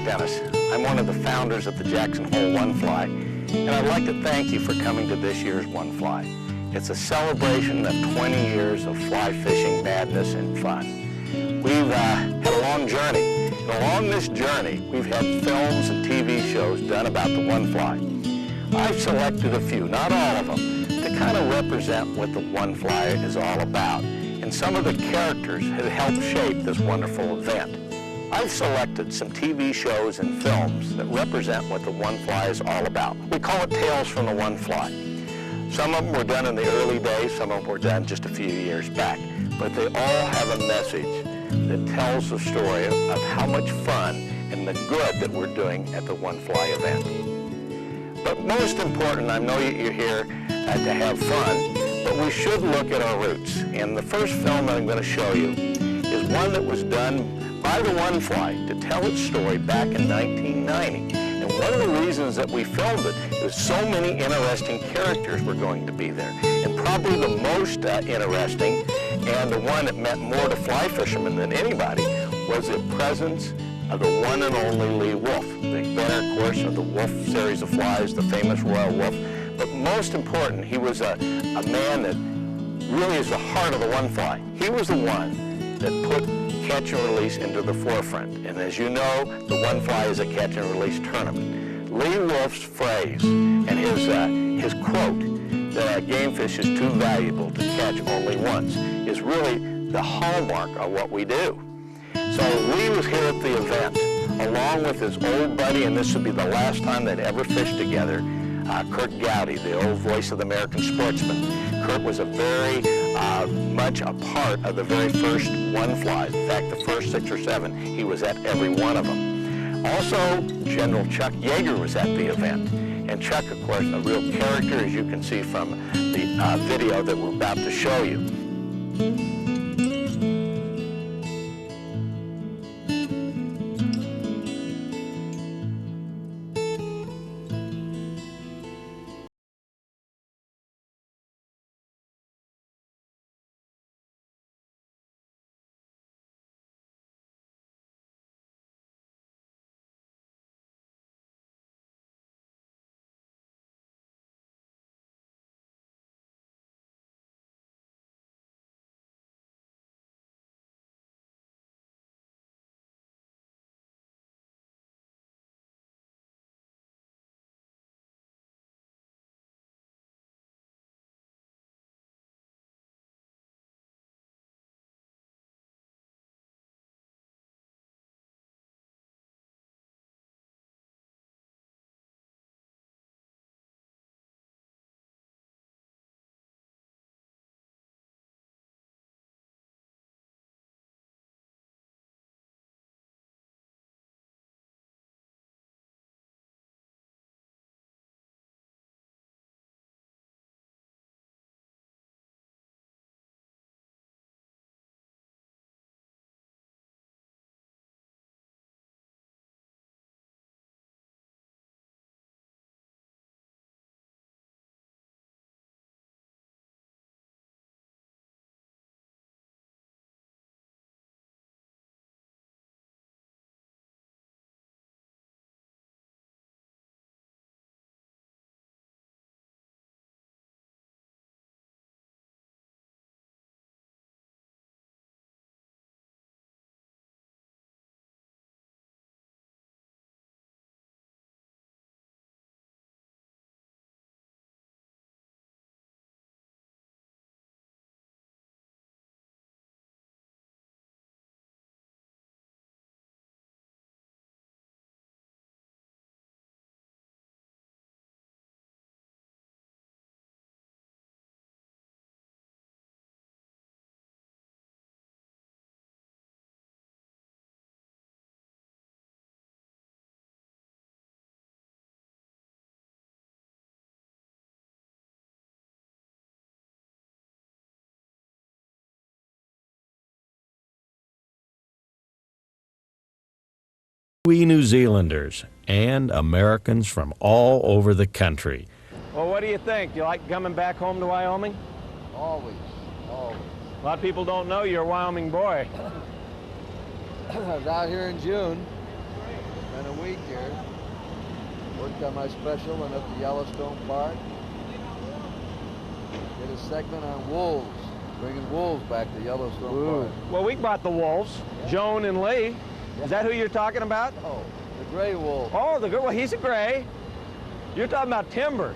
Dennis. I'm one of the founders of the Jackson Hole One Fly, and I'd like to thank you for coming to this year's One Fly. It's a celebration of 20 years of fly fishing madness and fun. We've had a long journey, and along this journey, we've had films and TV shows done about the One Fly. I've selected a few, not all of them, to kind of represent what the One Fly is all about, and some of the characters have helped shape this wonderful event. I've selected some TV shows and films that represent what the One Fly is all about. We call it Tales from the One Fly. Some of them were done in the early days, some of them were done just a few years back, but they all have a message that tells the story of how much fun and the good that we're doing at the One Fly event. But most important, I know you're here to have fun, but we should look at our roots. And the first film that I'm going to show you is one that was done by the One Fly to tell its story back in 1990. And one of the reasons that we filmed it is so many interesting characters were going to be there. And probably the most interesting, and the one that meant more to fly fishermen than anybody, was the presence of the one and only Lee Wulff, the inventor, of course, of the Wulff series of flies, the famous Royal Wulff. But most important, he was a man that really is the heart of the One Fly. He was the one that put catch and release into the forefront. And as you know, the One Fly is a catch and release tournament. Lee Wulff's phrase and his quote that a game fish is too valuable to catch only once is really the hallmark of what we do. So Lee was here at the event along with his old buddy, and this would be the last time they'd ever fished together, Curt Gowdy, the old voice of the American sportsman. Curt was a very much a part of the very first One Flies. In fact, the first 6 or 7, he was at every one of them. Also, General Chuck Yeager was at the event. And Chuck, of course, a real character, as you can see from the video that we're about to show you. We New Zealanders and Americans from all over the country. Well, what do you think? Do you like coming back home to Wyoming? Always, always. A lot of people don't know you're a Wyoming boy. I was out here in June, spent a week. got my special and at the Yellowstone Park. Did a segment on wolves, bringing wolves back to Yellowstone Park. Well, we brought the wolves, Joan and Lee. Is that who you're talking about? Oh, the gray wolf. Oh, the good one. He's a gray. You're talking about timber.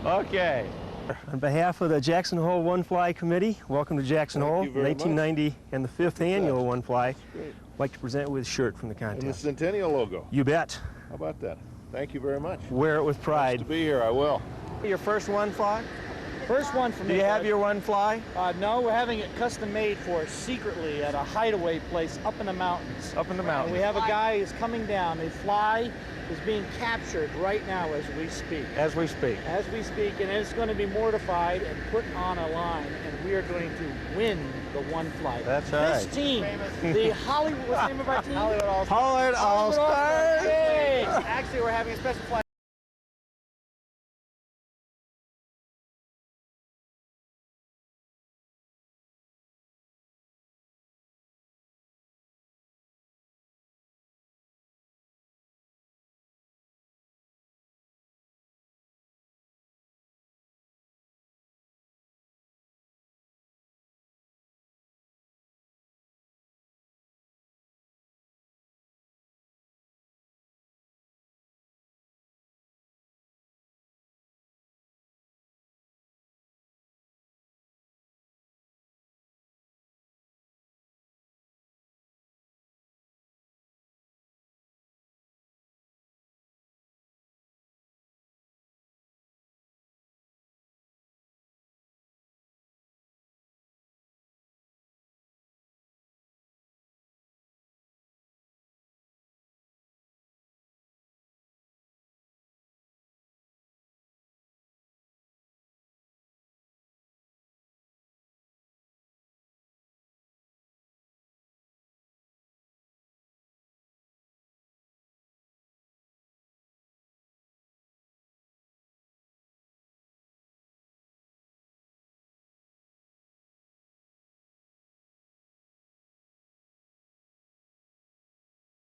Okay. On behalf of the Jackson Hole One Fly Committee, welcome to Jackson Hole, you very 1990 and the 5th annual One Fly. Great. I'd like to present with a shirt from the And the contest. Centennial logo. You bet. How about that? Thank you very much. Wear it with Nice pride. to be here, I will. Your first one fly? First one for me. Do you have bud. your one fly? No, we're having it custom made for us secretly at a hideaway place up in the mountains. Up in the And mountains. we have a guy who's coming down. A fly is being captured right now as we speak. As we speak. As we speak, and it's going to be mortified and put on a line, and we are going to win the one fly. That's This right. team, the Hollywood, what's the name of our team? Hollywood All-Stars. Hollywood All-Stars. Yay! Actually, we're having a special fly.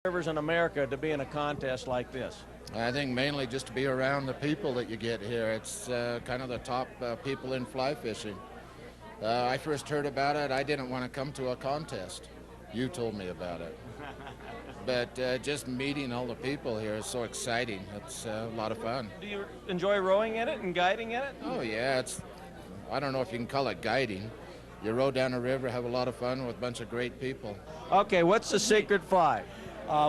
Rivers in America to be in a contest like this? I think mainly just to be around the people that you get here. It's kind of the top people in fly fishing. I first heard about it. I didn't want to come to a contest. You told me about it. But just meeting all the people here is so exciting. It's a lot of fun. Do you enjoy rowing in it and guiding in it? Oh yeah, I don't know if you can call it guiding. You row down a river, have a lot of fun with a bunch of great people. Okay, what's the secret fly?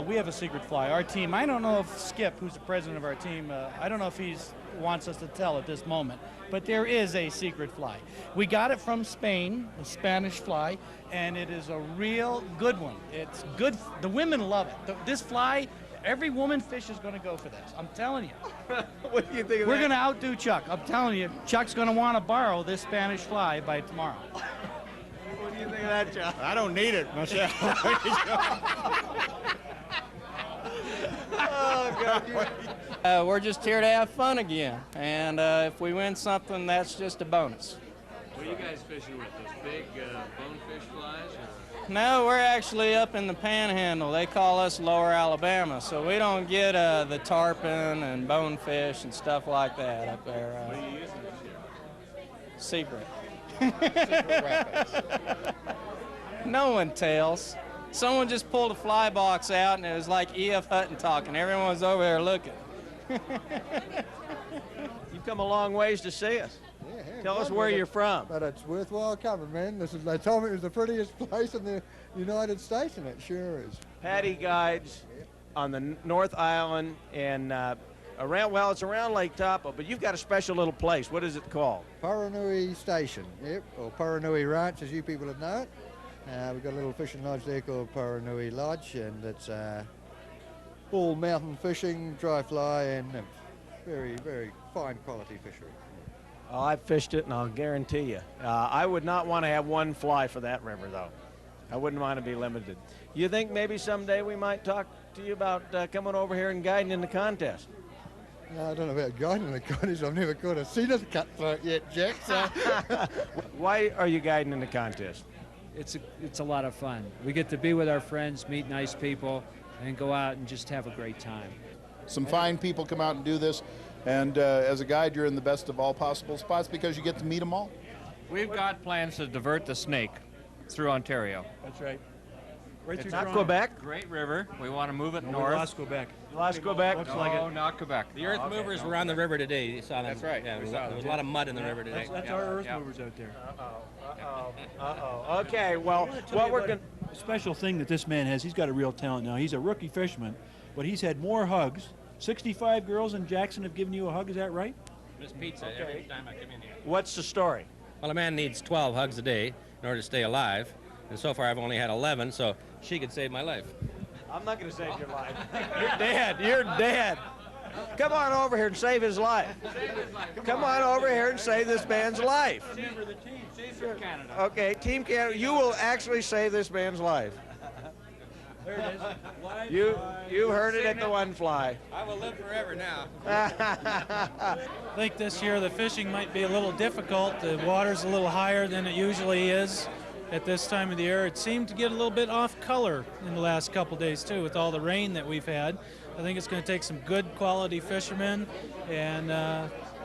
We have a secret fly. Our team, I don't know if Skip, who's the president of our team, I don't know if he wants us to tell at this moment, but there is a secret fly. We got it from Spain, a Spanish fly, and it is a real good one. It's good. The women love it. This fly, every woman fish is going to go for this. I'm telling you. What do you think of We're that? going to outdo Chuck. I'm telling you, Chuck's going to want to borrow this Spanish fly by tomorrow. What do you think of that, John? I don't need it myself. We're just here to have fun again, and if we win something, that's just a bonus. What are you guys fishing with? Those big bonefish flies? Or? No, we're actually up in the Panhandle. They call us Lower Alabama, so we don't get the tarpon and bonefish and stuff like that up there. What are you using this year? Secret. Secret weapons. No one tells. Someone just pulled a fly box out, and it was like E.F. Hutton talking. Everyone was over there looking. You've come a long ways to see us. Tell us where you're from. But it's worthwhile coming, man. They told me it was the prettiest place in the United States, and it sure is. Patty guides on the North Island and around, well, it's around Lake Taupo, but you've got a special little place. What is it called? Paranui Station, yep, or Paranui Ranch, as you people would know it. We've got a little fishing lodge there called Paranui Lodge, and it's all mountain fishing, dry fly, and very, very fine quality fishery. Oh, I've fished it, and I'll guarantee you. I would not want to have one fly for that river, though. I wouldn't want to be limited. You think maybe someday we might talk to you about coming over here and guiding in the contest? I don't know about guiding in the contest. I've never caught a cedar cutthroat yet, Jack. So. Why are you guiding in the contest? It's a lot of fun. We get to be with our friends, meet nice people, and go out and just have a great time. some fine people come out and do this. And as a guide, you're in the best of all possible spots because you get to meet them all. We've got plans to divert the Snake through Ontario. That's right. Right It's through Not Toronto. Quebec? Great river. We want to move it No, we north. lost Quebec. Lost Quebec? Looks like No, it. not Quebec. The earth movers were on the river today. You saw them. That's right. Yeah, We there saw was them. a lot of mud in the river today. That's our earth movers out there. Okay, well, what we're going A special thing that this man has, he's got a real talent now. He's a rookie fisherman, but he's had more hugs. 65 girls in Jackson have given you a hug, is that right? Miss Pizza every time I come in here. What's the story? Well, a man needs 12 hugs a day in order to stay alive. And so far, I've only had 11, so she could save my life. I'm not going to save your life. You're dead. You're dead. Come on over here and save his life. Come on over here and save this man's life. She's from Canada. Okay, Team Canada, you will actually save this man's life. There it is. You heard it at the One Fly. I will live forever now. I think this year the fishing might be a little difficult. The water's a little higher than it usually is at this time of the year. It seemed to get a little bit off color in the last couple days too with all the rain that we've had. I think it's going to take some good quality fishermen, and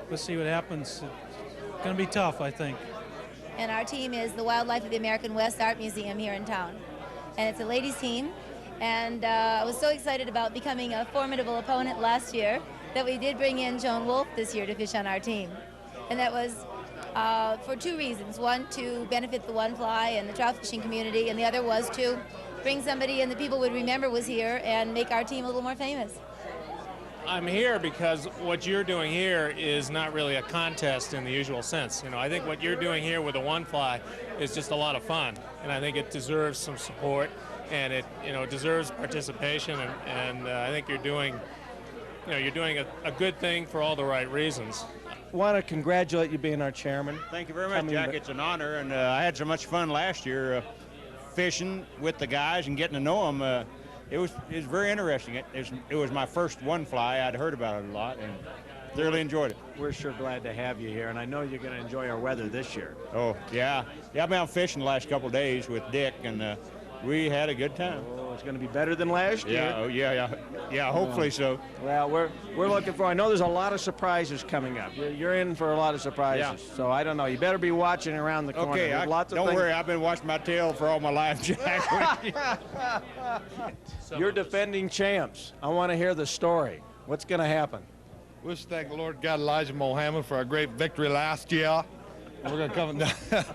we'll see what happens. It's going to be tough, I think. And our team is the Wildlife of the American West Art Museum here in town. And it's a ladies' team. And I was so excited about becoming a formidable opponent last year that we did bring in Joan Wulff this year to fish on our team. And that was for two reasons. One, to benefit the One Fly and the trout fishing community, and the other was to bring somebody in that people would remember was here and make our team a little more famous. I'm here because what you're doing here is not really a contest in the usual sense. You know, I think what you're doing here with the One Fly is just a lot of fun, and I think it deserves some support, and it, you know, deserves participation, and I think you're doing, you know, you're doing a good thing for all the right reasons. Want to congratulate you being our chairman. Thank you very much, Jack. It's an honor, and I had so much fun last year fishing with the guys and getting to know them. It was very interesting. It was my first One Fly. I'd heard about it a lot and thoroughly enjoyed it. We're sure glad to have you here, and I know you're going to enjoy our weather this year. Oh, yeah. Yeah, I've been out fishing the last couple of days with Dick, and we had a good time. Oh, it's going to be better than last year. Yeah, oh, yeah, hopefully so. Well, we're looking for, I know there's a lot of surprises coming up. You're in for a lot of surprises. Yeah. So I don't know. You better be watching around the corner. Okay, don't worry. I've been watching my tail for all my life, Jack. You're defending champs. I want to hear the story. What's going to happen? We wish to thank the Lord God Elijah Mohammed for our great victory last year. We're going to come down.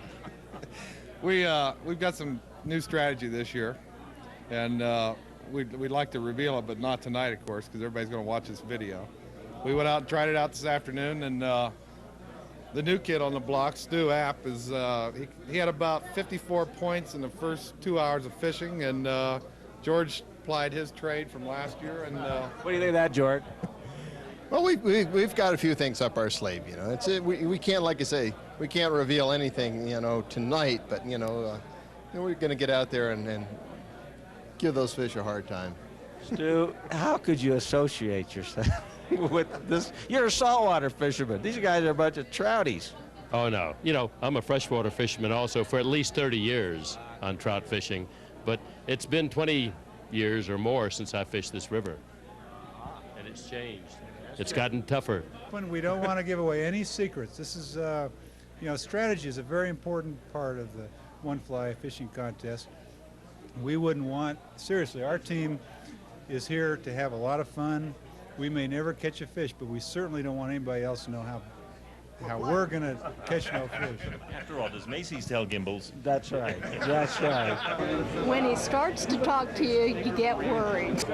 We've got some new strategy this year, and we'd like to reveal it, but not tonight, of course, because everybody's going to watch this video. We went out and tried it out this afternoon, and the new kid on the block, Stu App, is he had about 54 points in the first 2 hours of fishing, and George plied his trade from last year. And what do you think of that, George? Well, we've got a few things up our sleeve, you know. We can't, like I say, we can't reveal anything, you know, tonight, but you know we're going to get out there and give those fish a hard time. Stu, how could you associate yourself with this? You're a saltwater fisherman. These guys are a bunch of trouties. Oh, no. You know, I'm a freshwater fisherman also for at least 30 years on trout fishing, but it's been 20 years or more since I fished this river, and it's changed. It's gotten tougher. We don't want to give away any secrets. This is, you know, strategy is a very important part of the One Fly fishing contest. We wouldn't want, seriously, our team is here to have a lot of fun. We may never catch a fish, but we certainly don't want anybody else to know how we're going to catch no fish. After all, does Macy's tell gimbals? That's right. That's right. When he starts to talk to you, you get worried.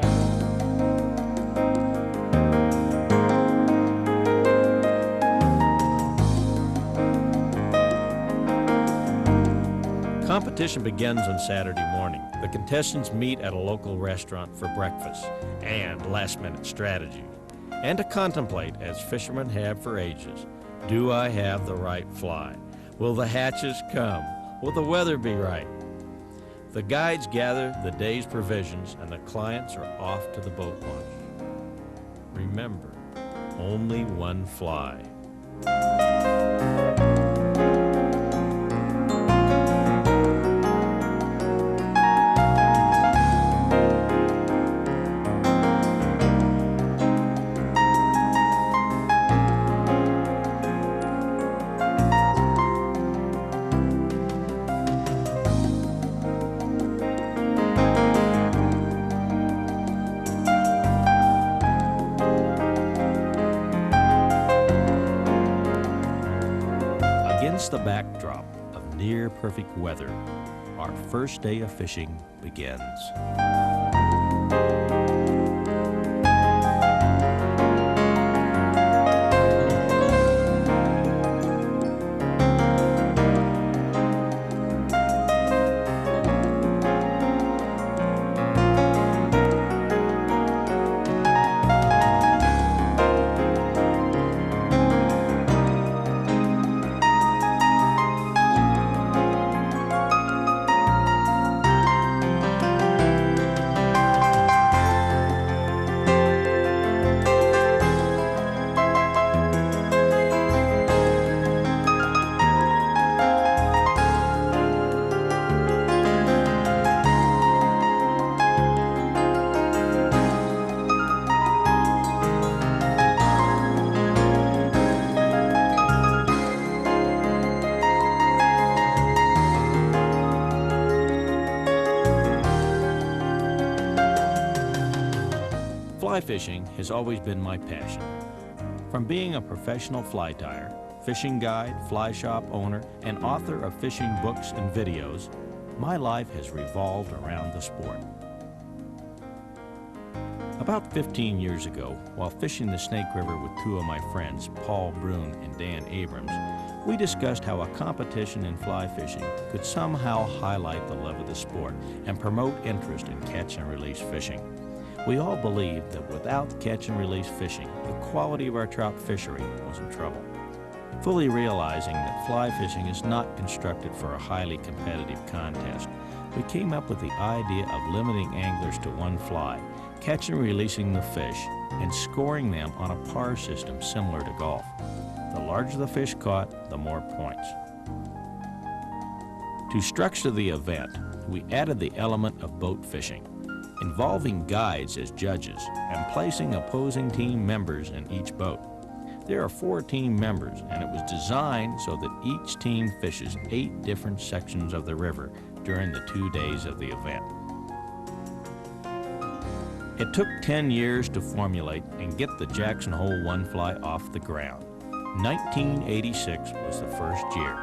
Competition begins on Saturday morning. The contestants meet at a local restaurant for breakfast and last-minute strategy, and to contemplate, as fishermen have for ages, do I have the right fly? Will the hatches come? Will the weather be right? The guides gather the day's provisions, and the clients are off to the boat launch. Remember, only one fly. Against the backdrop of near-perfect weather, our first day of fishing begins. Fly fishing has always been my passion. From being a professional fly tyer, fishing guide, fly shop owner, and author of fishing books and videos, my life has revolved around the sport. About 15 years ago, while fishing the Snake River with two of my friends, Paul Brune and Dan Abrams, we discussed how a competition in fly fishing could somehow highlight the love of the sport and promote interest in catch and release fishing. We all believed that without catch and release fishing, the quality of our trout fishery was in trouble. Fully realizing that fly fishing is not constructed for a highly competitive contest, we came up with the idea of limiting anglers to one fly, catching and releasing the fish, and scoring them on a par system similar to golf. The larger the fish caught, the more points. To structure the event, we added the element of boat fishing, involving guides as judges and placing opposing team members in each boat. There are 4 team members, and it was designed so that each team fishes 8 different sections of the river during the 2 days of the event. It took 10 years to formulate and get the Jackson Hole one fly off the ground. 1986 was the first year.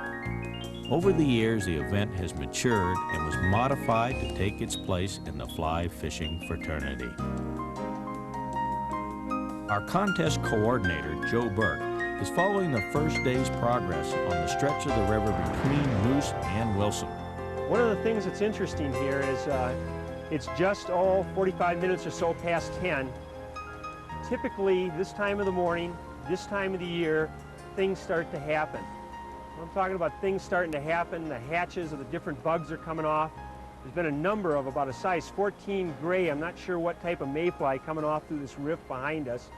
Over the years, the event has matured and was modified to take its place in the fly fishing fraternity. Our contest coordinator, Joe Burke, is following the first day's progress on the stretch of the river between Moose and Wilson. One of the things that's interesting here is it's just 45 minutes or so past 10. Typically, this time of the morning, this time of the year, things start to happen. I'm talking about things starting to happen. The hatches of the different bugs are coming off. There's been a number of about a size 14 gray, I'm not sure what type of mayfly, coming off through this rift behind us.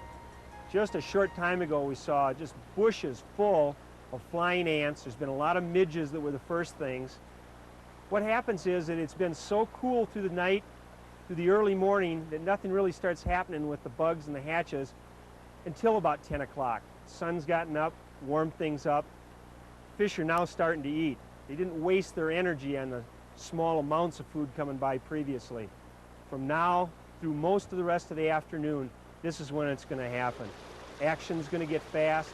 Just a short time ago we saw just bushes full of flying ants. There's been a lot of midges that were the first things. What happens is that it's been so cool through the night, through the early morning, that nothing really starts happening with the bugs and the hatches until about 10 o'clock. The sun's gotten up, warmed things up. Fish are now starting to eat. They didn't waste their energy on the small amounts of food coming by previously. From now through most of the rest of the afternoon, this is when it's going to happen. Action's going to get fast.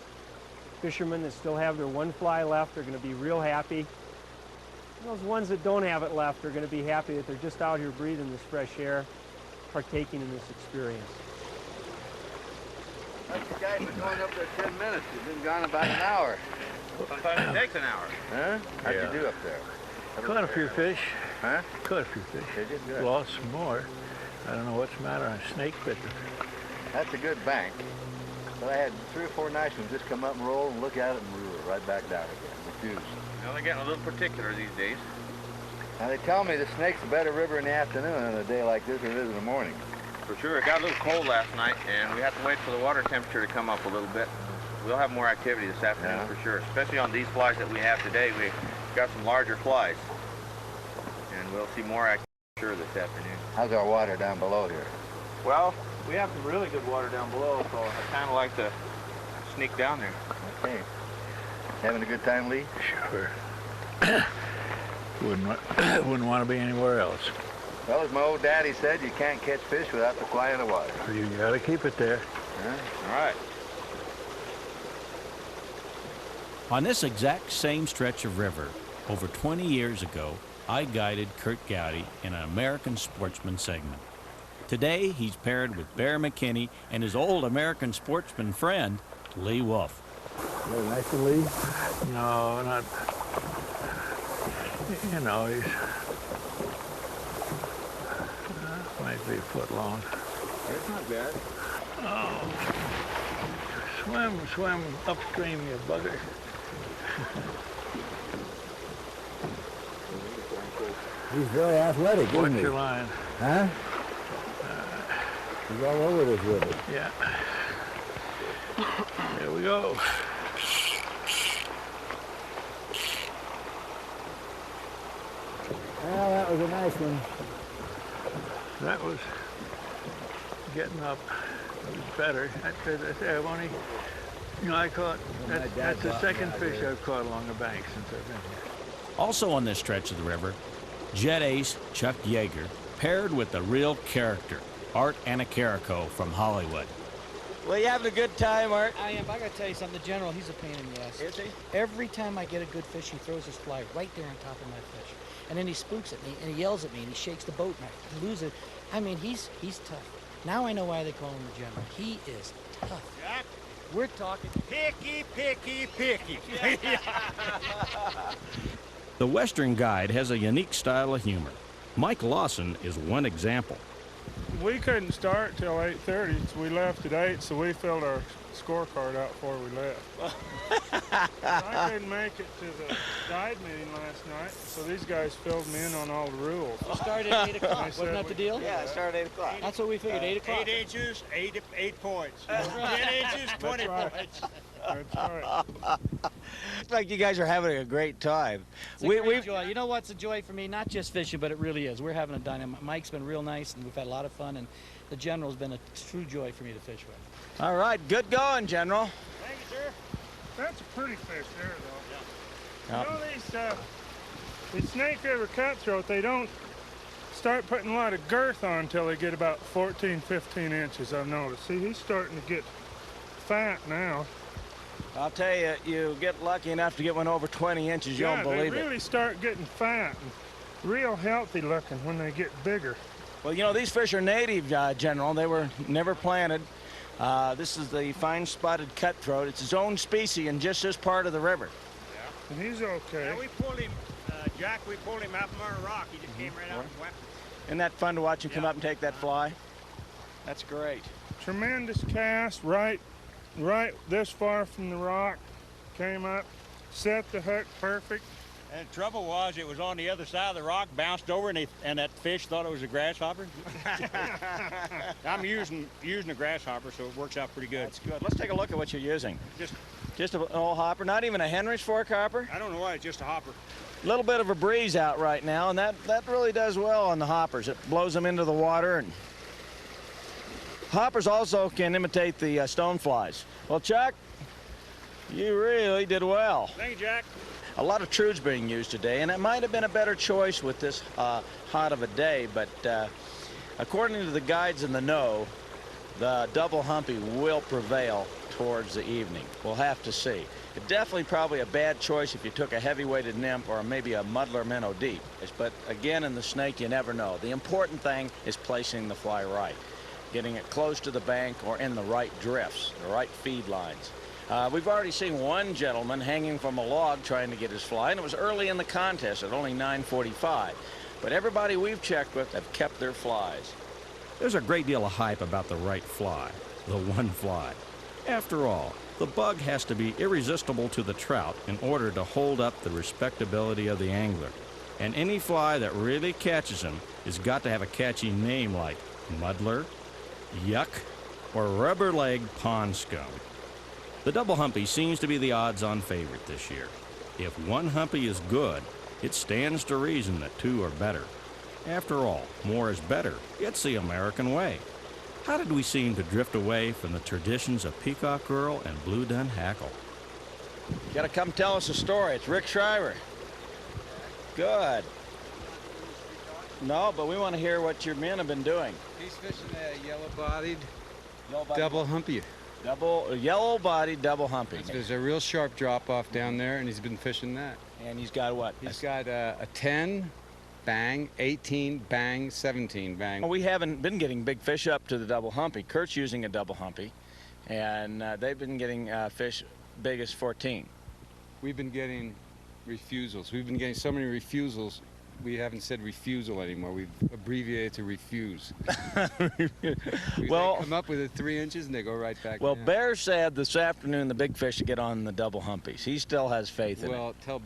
Fishermen that still have their one fly left are going to be real happy. And those ones that don't have it left are going to be happy that they're just out here breathing this fresh air, partaking in this experience. You guys been going up there 10 minutes. You've been gone about an hour. Sometimes it takes an hour. Huh? How'd you do up there? Caught a few fish. Huh? Caught a few fish. Did you? Good. Lost some more. I don't know what's the matter. A snake bit. That's a good bank. But I had 3 or 4 nice ones just come up and roll and look at it and we were right back down again. Refused. Now they're getting a little particular these days. Now they tell me the snake's a better river in the afternoon on a day like this than it is in the morning. For sure. It got a little cold last night, and we have to wait for the water temperature to come up a little bit. We'll have more activity this afternoon for sure, especially on these flies that we have today. We got some larger flies, and we'll see more activity for sure this afternoon. How's our water down below here? Well, we have some really good water down below, so I kind of like to sneak down there. Okay. Having a good time, Lee? Sure. Wouldn't want to be anywhere else. Well, as my old daddy said, you can't catch fish without the fly in the water. You got to keep it there. Huh? All right. On this exact same stretch of river, over 20 years ago, I guided Curt Gowdy in an American Sportsman segment. Today, he's paired with Bear McKinney and his old American Sportsman friend, Lee Wulff. Very nice to Lee? No, not. You know, he's might be a foot long. It's not bad. Oh, swim upstream, you bugger. He's very athletic, isn't What's he? your line? Huh? He's all over this river. Yeah. Here we go. Well, that was a nice one. That was getting up. It was better. I've only, you know, I caught, that's the second fish I've caught along the bank since I've been here. Also on this stretch of the river, jet ace Chuck Yeager paired with the real character, Art Anacarico from Hollywood. Well, you having a good time, Art? I am, but I gotta tell you something, the General, he's a pain in the ass. Is he? Every time I get a good fish, he throws his fly right there on top of my fish. And then he spooks at me, and he yells at me, and he shakes the boat, and I lose it. I mean, he's tough. Now I know why they call him the General. He is tough. Jack? We're talking Picky, picky, picky. The Western guide has a unique style of humor. Mike Lawson is one example. We couldn't start till 8:30, so we left at 8, so we filled our scorecard out before we left. I couldn't make it to the guide meeting last night, so these guys filled me in on all the rules. You started at 8 o'clock, wasn't that the deal? Yeah, it started at 8 o'clock. That's what we figured, 8 o'clock. 8 inches, 8 points. That's right. 10 inches, 20 right. points. That's right. Looks like you guys are having a great time. It's a great joy. You know what's a joy for me? Not just fishing, but it really is. We're having a dynamite. Mike's been real nice, and we've had a lot of fun, and the General's been a true joy for me to fish with. All right, good going, General. Thank you, sir. That's a pretty fish there, though. Yeah. You know, these Snake River cutthroat, they don't start putting a lot of girth on until they get about 14, 15 inches, I've noticed. See, he's starting to get fat now. I'll tell you, you get lucky enough to get one over 20 inches, you don't believe they really start getting fat and real healthy looking when they get bigger. Well, you know, these fish are native, General. They were never planted. This is the fine spotted cutthroat. It's its own species in just this part of the river. Yeah. And he's okay. Yeah, we pulled him, Jack, we pulled him out from our rock. He just came right out and went. Isn't that fun to watch him come up and take that fly? That's great. Tremendous cast, right this far from the rock. Came up, set the hook perfect. And the trouble was, it was on the other side of the rock, bounced over, and that fish thought it was a grasshopper. I'm using a grasshopper, so it works out pretty good. That's good. Let's take a look at what you're using. Just an old hopper, not even a Henry's fork hopper? I don't know why, it's just a hopper. A little bit of a breeze out right now, and that really does well on the hoppers. It blows them into the water, and hoppers also can imitate the stoneflies. Well, Chuck, you really did well. Thank you, Jack. A lot of truths being used today, and it might have been a better choice with this hot of a day, but according to the guides in the know, the double humpy will prevail towards the evening. We'll have to see. It definitely probably a bad choice if you took a heavy-weighted nymph or maybe a muddler minnow deep. But again, in the snake, you never know. The important thing is placing the fly right, getting it close to the bank or in the right drifts, the right feed lines. We've already seen one gentleman hanging from a log trying to get his fly, and it was early in the contest at only 9:45. But everybody we've checked with have kept their flies. There's a great deal of hype about the right fly, the one fly. After all, the bug has to be irresistible to the trout in order to hold up the respectability of the angler. And any fly that really catches him has got to have a catchy name like muddler, yuck, or rubber-legged pond scum. The double humpy seems to be the odds-on favorite this year. If one humpy is good, it stands to reason that two are better. After all, more is better. It's the American way. How did we seem to drift away from the traditions of Peacock Girl and Blue Dun Hackle? You gotta come tell us a story. It's Rick Schreiber. Good. No, but we want to hear what your men have been doing. He's fishing a yellow-bodied double humpy. Double, yellow-bodied, double humping. There's a real sharp drop-off down there, and he's been fishing that. And he's got what? He's got a 10, bang, 18, bang, 17, bang. We haven't been getting big fish up to the double humpy. Kurt's using a double humpy, and they've been getting fish big as 14. We've been getting refusals. We've been getting so many refusals, we haven't said refusal anymore. We've abbreviated to refuse. Well, they come up with it 3 inches and they go right back well, down. Bear said this afternoon the big fish get on the double humpies. He still has faith in it. Well, tell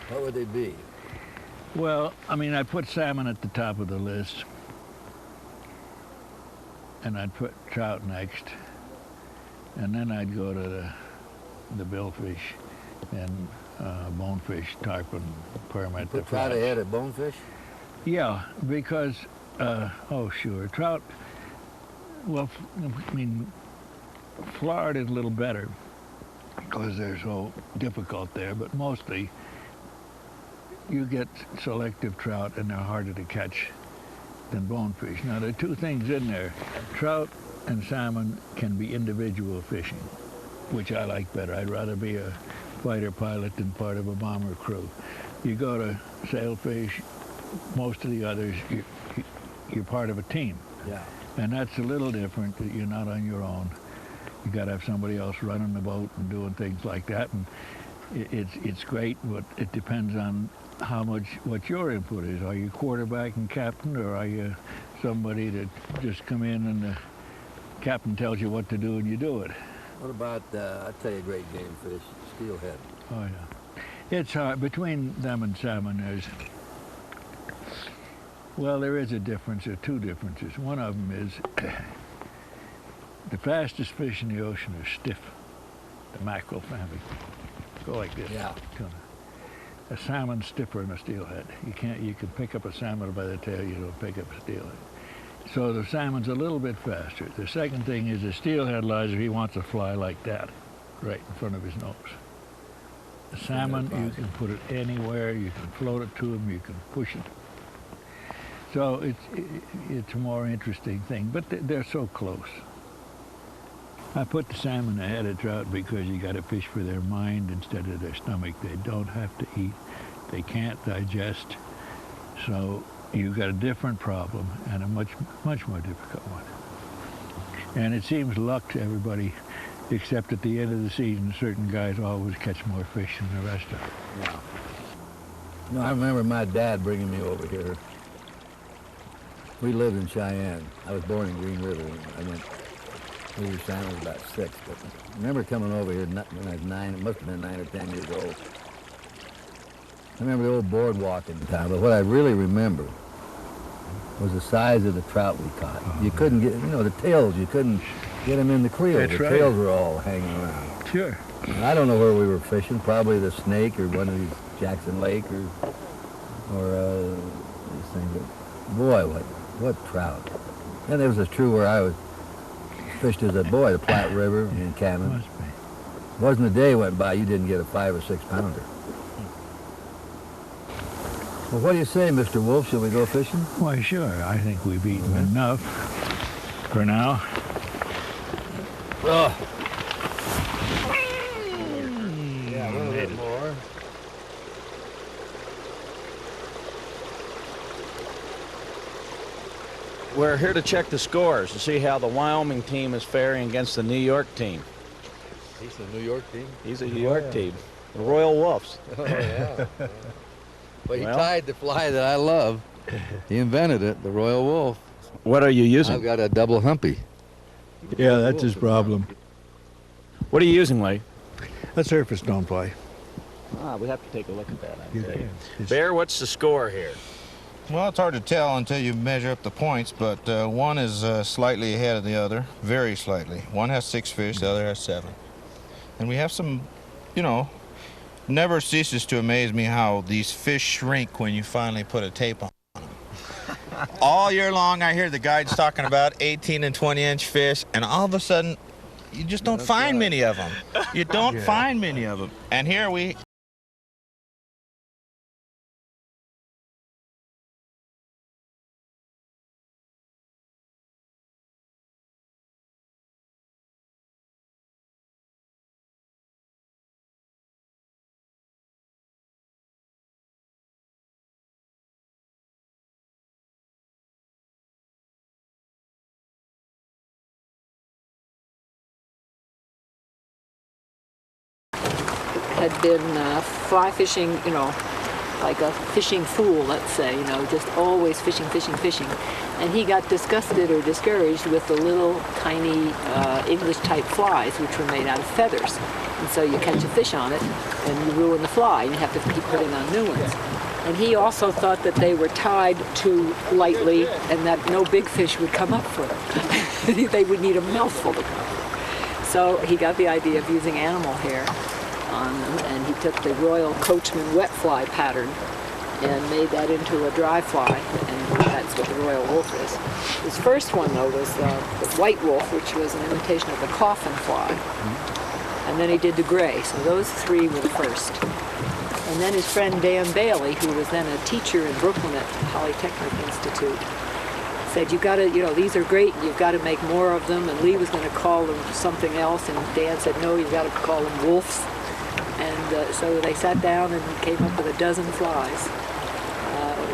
What would they be? Well, I mean, I'd put salmon at the top of the list, and I'd put trout next, and then I'd go to the billfish and bonefish, tarpon, permit. Put trout ahead of bonefish? Yeah, because, oh sure, trout, well, I mean, Florida's a little better because they're so difficult there, but mostly you get selective trout and they're harder to catch than bonefish. Now there are two things in there. Trout and salmon can be individual fishing, which I like better. I'd rather be a fighter pilot than part of a bomber crew. You go to sailfish, most of the others, you're part of a team. Yeah. And that's a little different, that you're not on your own. You got to have somebody else running the boat and doing things like that. And it's great, but it depends on what your input is. Are you quarterback and captain, or are you somebody that just come in and the captain tells you what to do and you do it? What about, I'll tell you a great game fish, steelhead. Oh yeah. It's hard. Between them and salmon, there is a difference, or two differences. One of them is the fastest fish in the ocean are stiff, the mackerel family. Go like this. Yeah. A salmon's stiffer than a steelhead. You can pick up a salmon by the tail, you don't pick up a steelhead. So the salmon's a little bit faster. The second thing is the steelhead lies if he wants to fly like that, right in front of his nose. The salmon, you can put it anywhere, you can float it to him, you can push it. So it's a more interesting thing, but they're so close. I put the salmon ahead of trout because you got to fish for their mind instead of their stomach. They don't have to eat. They can't digest. So you've got a different problem and a much more difficult one. And it seems luck to everybody, except at the end of the season, certain guys always catch more fish than the rest of them. Yeah. No, I remember my dad bringing me over here. We lived in Cheyenne. I was born in Green River. I went we were I was about 6, but I remember coming over here when I was 9, it must have been 9 or 10 years old. I remember the old boardwalk in town, but what I really remember was the size of the trout we caught. You couldn't get, the tails, you couldn't get them in the creel. That's the right. tails were all hanging around. Sure. And I don't know where we were fishing, probably the Snake or one of these Jackson Lake or these things. But boy, what trout. And it was as true where I was fished as a boy, the Platte River in Cabin. Wasn't a day went by you didn't get a 5 or 6 pounder. Well, what do you say, Mr. Wulff? Shall we go fishing? Why, sure. I think we've eaten enough for now. Oh. Yeah, a little bit more. We're here to check the scores to see how the Wyoming team is faring against the New York team. He's a New York team? He's a New York team. The Royal Wulffs. Oh, yeah. Well, he tied the fly that I love. He invented it, the Royal Wulff. What are you using? I've got a double humpy. Yeah, that's his problem. What are you using, Lee? A surface stonefly. We have to take a look at that. Yeah. Bear, what's the score here? Well, it's hard to tell until you measure up the points, but one is slightly ahead of the other, very slightly. One has 6 fish, the other has 7. And we have some, you know, never ceases to amaze me how these fish shrink when you finally put a tape on them. All year long I hear the guides talking about 18 and 20-inch fish, and all of a sudden you just don't find many of them. You don't find many of them. And here we had been fly fishing, you know, like a fishing fool, let's say, you know, just always fishing, fishing, fishing. And he got disgusted or discouraged with the little tiny English-type flies, which were made out of feathers. And so you catch a fish on it, and you ruin the fly, and you have to keep putting on new ones. And he also thought that they were tied too lightly, and that no big fish would come up for them. They would need a mouthful to come up. So he got the idea of using animal hair on them, and he took the Royal Coachman wet fly pattern and made that into a dry fly, and that's what the Royal Wulff is. His first one, though, was the White Wolf, which was an imitation of the coffin fly, and then he did the gray, so those 3 were the first. And then his friend Dan Bailey, who was then a teacher in Brooklyn at Polytechnic Institute, said, you gotta, you know, these are great, you've got to make more of them, and Lee was going to call them something else, and Dan said, no, you've got to call them Wolfs. And so they sat down and came up with a dozen flies,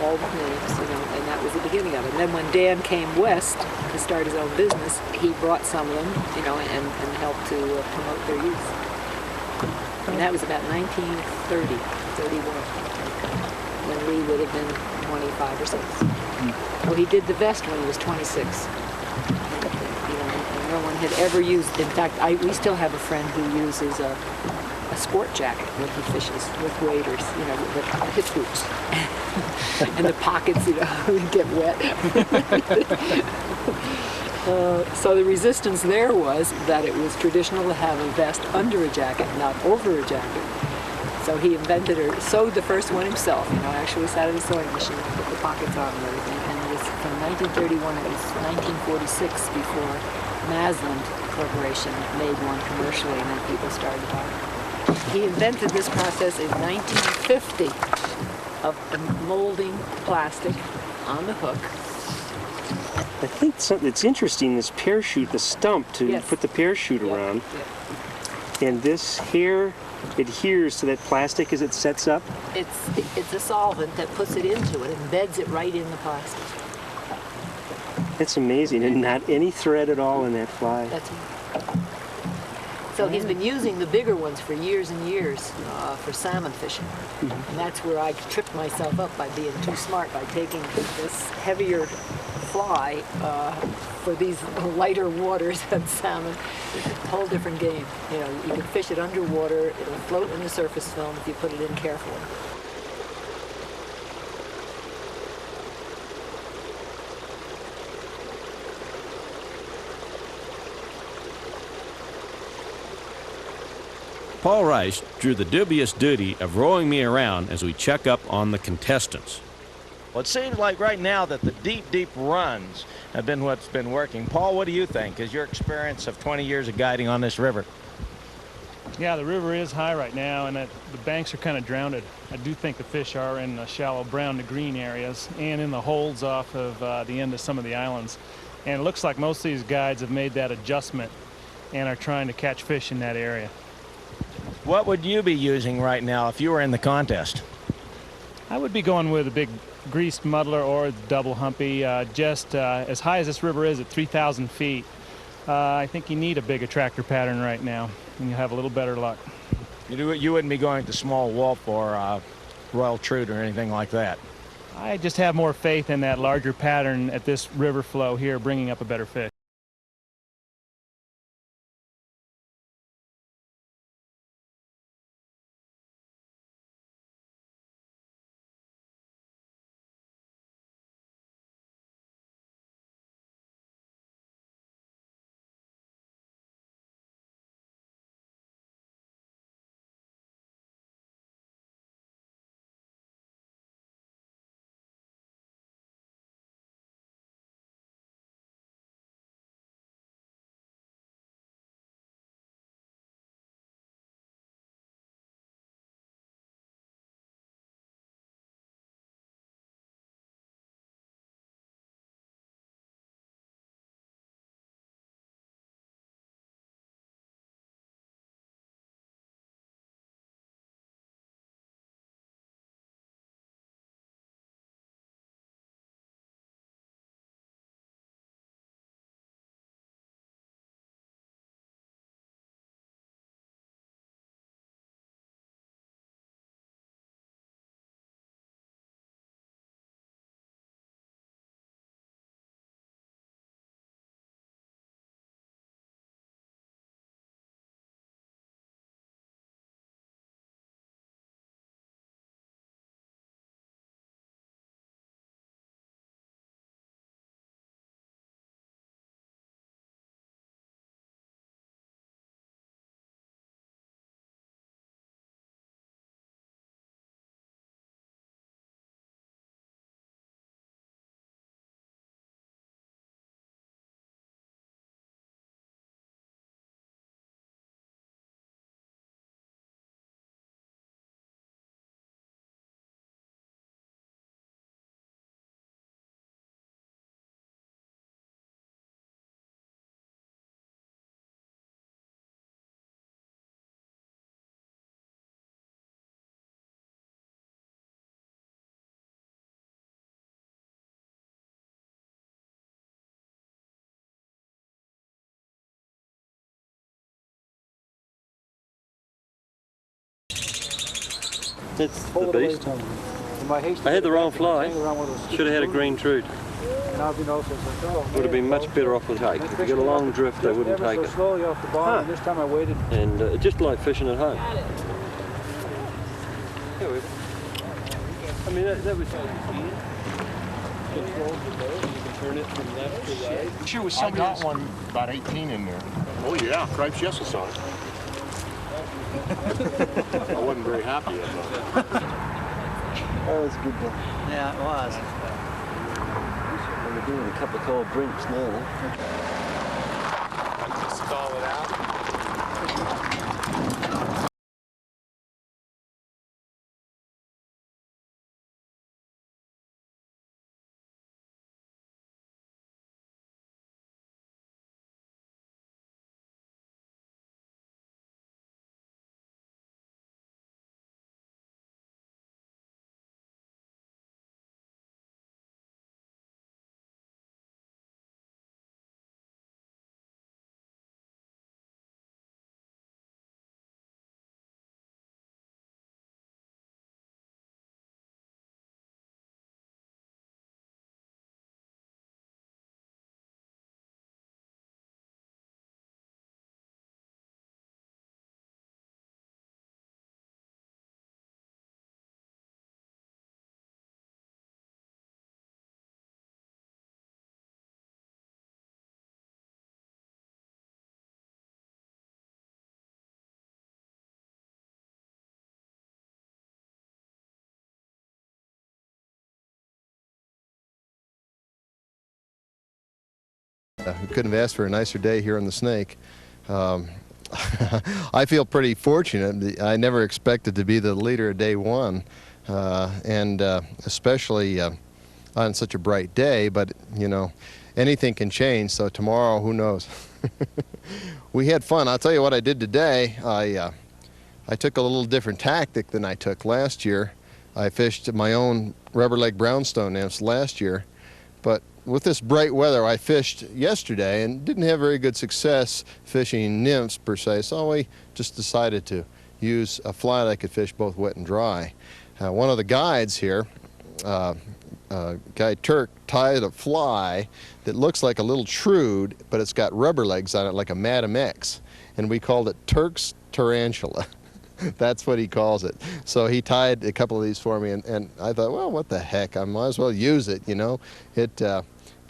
all the names, you know, and that was the beginning of it. And then when Dan came west to start his own business, he brought some of them, you know, and helped to promote their use. And that was about 1930, 31, when Lee would have been 25 or 6. Well, he did the vest when he was 26. You know, and no one had ever used, in fact, we still have a friend who uses a sport jacket when he fishes with waders, you know, with the hip boots. And the pockets, you know, get wet. So the resistance there was that it was traditional to have a vest under a jacket, not over a jacket. So he invented or sewed the first one himself, you know, actually sat at a sewing machine, put the pockets on and everything. And it was from 1931, it was 1946 before Maslin Corporation made one commercially, and then people started buying it. He invented this process in 1950 of molding plastic on the hook. I think it's interesting, this parachute, the stump to put the parachute around. And this hair adheres to that plastic as it sets up? It's a solvent that puts it into it, embeds it right in the plastic. That's amazing, and not any thread at all in that fly. That's So he's been using the bigger ones for years and years for salmon fishing. And that's where I tripped myself up by being too smart, by taking this heavier fly for these lighter waters than salmon. It's a whole different game. You know, you can fish it underwater. It'll float in the surface film if you put it in carefully. Paul Rice drew the dubious duty of rowing me around as we check up on the contestants. Well, it seems like right now that the deep, deep runs have been what's been working. Paul, what do you think? Is your experience of 20 years of guiding on this river? Yeah, the river is high right now, and the banks are kind of drowned. I do think the fish are in the shallow brown to green areas and in the holds off of the end of some of the islands. And it looks like most of these guides have made that adjustment and are trying to catch fish in that area. What would you be using right now if you were in the contest? I would be going with a big greased muddler or double humpy, just as high as this river is at 3,000 feet. I think you need a big attractor pattern right now, and you'll have a little better luck. You wouldn't be going to small whelp or royal trout or anything like that? I just have more faith in that larger pattern at this river flow here, bringing up a better fish. It's the beast. I had the wrong fly. Should have had a green trout. Would have been much better off with take. If you got a long drift, they wouldn't take it. This time I waited. And just like fishing at home. I mean, that was... You can turn it from left to right. Sure was somebody got one about 18 in there. Oh yeah, cripes, yes, I saw it. I wasn't very happy about it. That was a good one. Yeah, it was. We're doing a couple of cold drinks now. Just stall it out. We couldn't have asked for a nicer day here on the Snake. I feel pretty fortunate. I never expected to be the leader of day one, and especially on such a bright day, but you know, anything can change, so tomorrow, who knows. We had fun. I'll tell you what I did today. I took a little different tactic than I took last year. I fished my own rubber leg brownstone nymphs last year, but with this bright weather, I fished yesterday and didn't have very good success fishing nymphs per se, so I just decided to use a fly that I could fish both wet and dry. One of the guides here, guy Turk, tied a fly that looks like a little trude, but it's got rubber legs on it like a Madam X, and we called it Turk's tarantula. That's what he calls it. So he tied a couple of these for me, and I thought, well, what the heck, I might as well use it, you know. It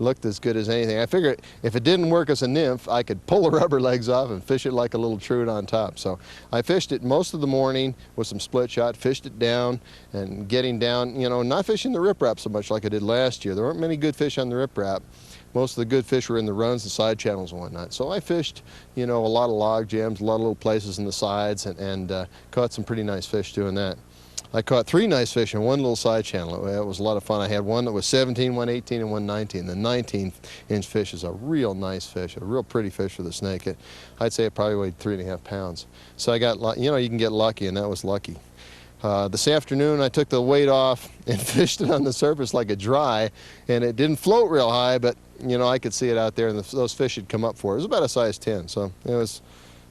looked as good as anything. I figured if it didn't work as a nymph, I could pull the rubber legs off and fish it like a little trude on top. So I fished it most of the morning with some split shot, fished it down, and getting down, you know, not fishing the riprap so much like I did last year. There weren't many good fish on the riprap. Most of the good fish were in the runs and side channels and whatnot. So I fished, you know, a lot of log jams, a lot of little places in the sides, and caught some pretty nice fish doing that. I caught 3 nice fish in one little side channel. It was a lot of fun. I had one that was 17, one 18, and one 19. The 19-inch fish is a real nice fish, a real pretty fish for the snake. I'd say it probably weighed 3.5 pounds. So I got, you know, you can get lucky, and that was lucky. This afternoon, I took the weight off and fished it on the surface like a dry, and it didn't float real high, but, you know, I could see it out there, and those fish had come up for it. It was about a size 10, so it was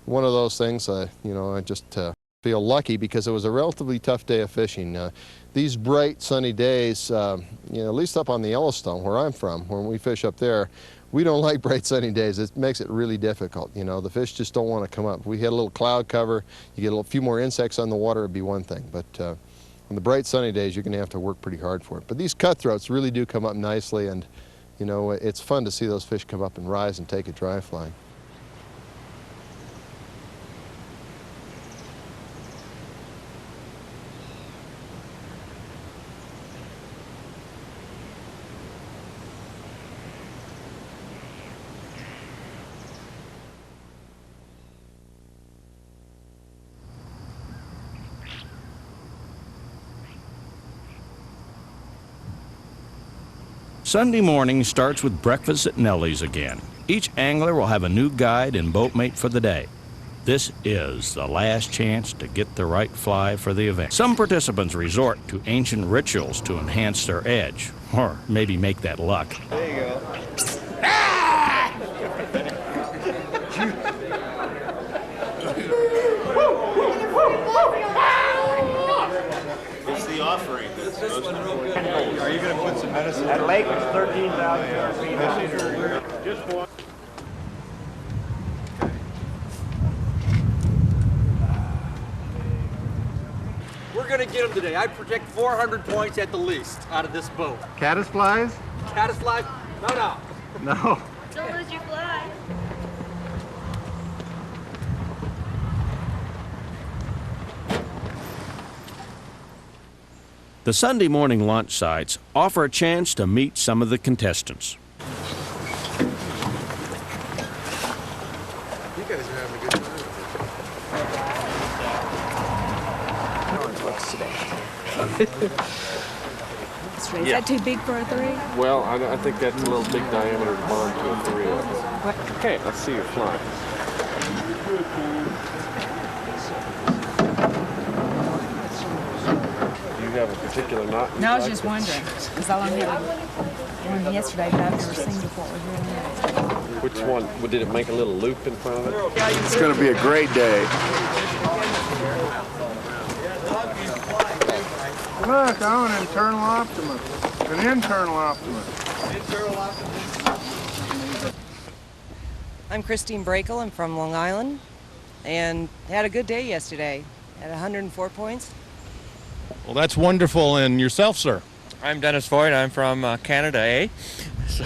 one of those things, you know, I just feel lucky because it was a relatively tough day of fishing. These bright, sunny days, you know, at least up on the Yellowstone, where I'm from, when we fish up there, we don't like bright sunny days. It makes it really difficult. You know, the fish just don't want to come up. If we had a little cloud cover, you get a few more insects on the water, it'd be one thing. But on the bright sunny days, you're going to have to work pretty hard for it. But these cutthroats really do come up nicely, and, you know, it's fun to see those fish come up and rise and take a dry fly. Sunday morning starts with breakfast at Nellie's again. Each angler will have a new guide and boatmate for the day. This is the last chance to get the right fly for the event. Some participants resort to ancient rituals to enhance their edge, or maybe make that luck. There you go. It's the offering that's most important. Are you going to put some medicine? That lake is 13,000 feet. Just one. We're going to get them today. I project 400 points at the least out of this boat. Caddis flies? Caddis flies? No. No. Don't lose your fly. The Sunday morning launch sites offer a chance to meet some of the contestants. You guys are having a good time. Is that too big for a 3? Well, I think that's a little big diameter to bond to a 3. Okay, let's see your fly. Do you have a particular knot? No, I was just wondering, because I only had one yesterday that I've never seen before. Which one? Did it make a little loop in front of it? It's going to be a great day. Look, I'm an internal optimist. An internal optimist. I'm Christine Brakel. I'm from Long Island and had a good day yesterday. Had 104 points. Well, that's wonderful. And yourself, sir? I'm Dennis Voigt. I'm from Canada, eh? So,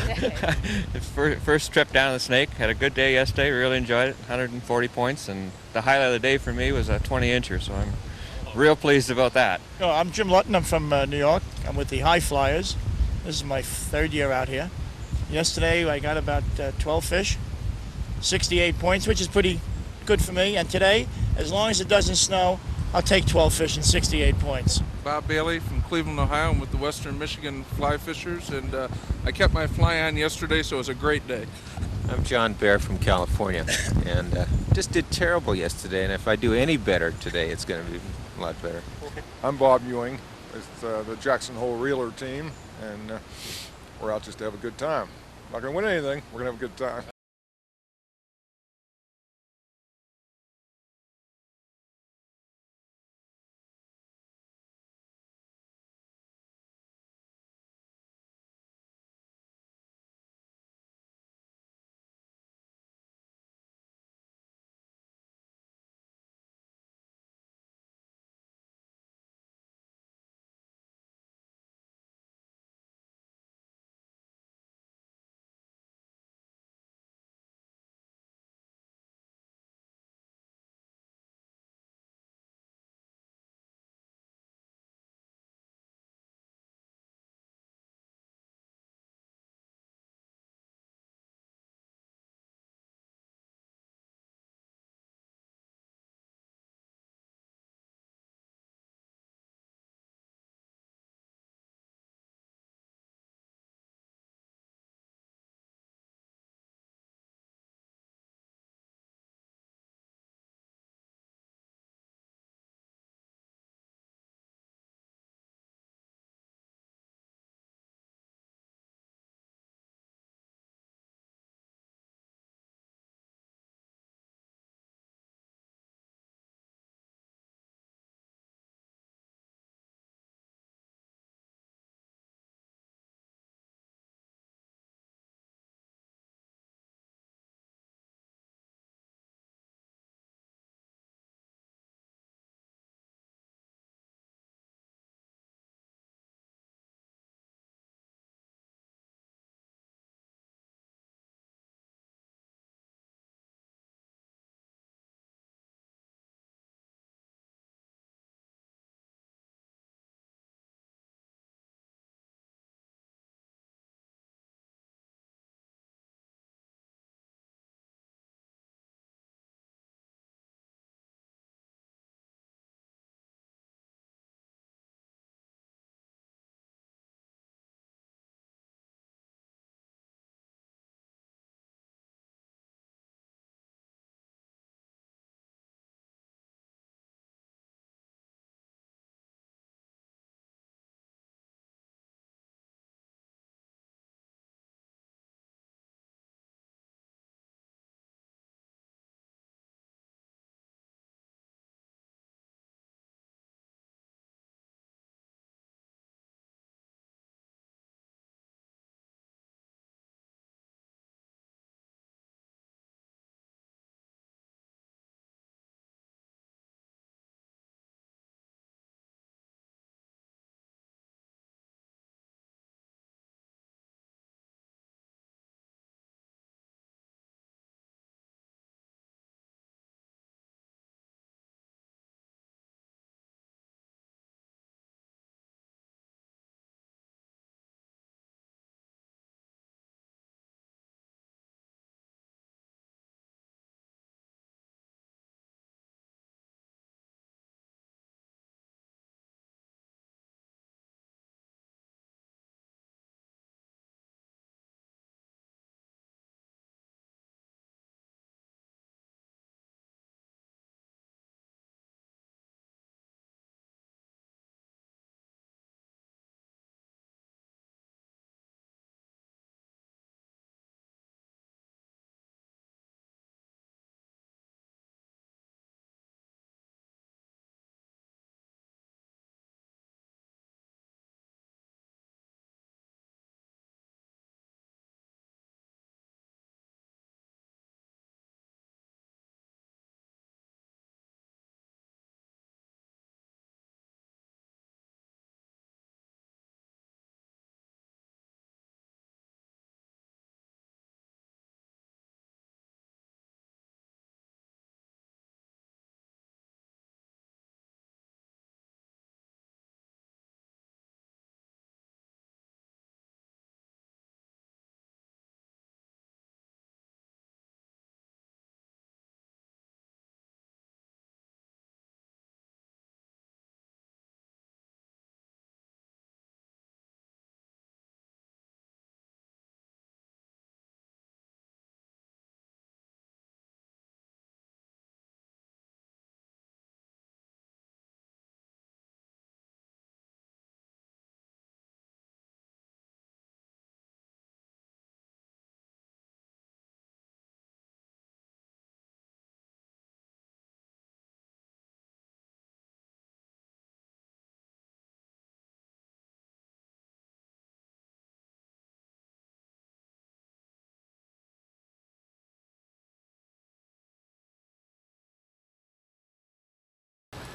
first trip down the Snake. Had a good day yesterday. Really enjoyed it. 140 points. And the highlight of the day for me was a 20-incher. So I'm real pleased about that. Oh, I'm Jim Lutton. I'm from New York. I'm with the High Flyers. This is my 3rd year out here. Yesterday I got about 12 fish, 68 points, which is pretty good for me. And today, as long as it doesn't snow, I'll take 12 fish and 68 points. Bob Bailey from Cleveland, Ohio. I'm with the Western Michigan Fly Fishers, and I kept my fly on yesterday, so it was a great day. I'm John Bear from California, and just did terrible yesterday, and if I do any better today, it's going to be a lot better. I'm Bob Ewing, It's the Jackson Hole Reeler team, and we're out just to have a good time. Not going to win anything. We're going to have a good time.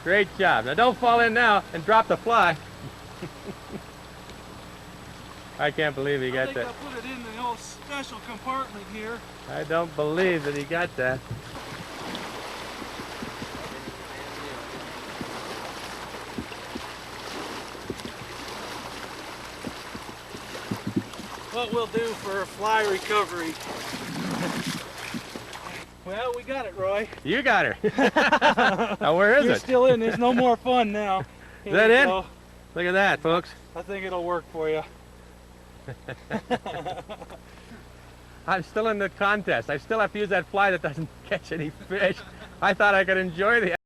Great job. Now don't fall in now and drop the fly. I can't believe he got that. I put it in the old special compartment here. I don't believe that he got that. What we'll do for a fly recovery. Well, we got it, Roy. You got her. Now where is You're it? still in. There's no more fun now. Is that it? Look at that, folks. I think it'll work for you. I'm still in the contest. I still have to use that fly that doesn't catch any fish. I thought I could enjoy the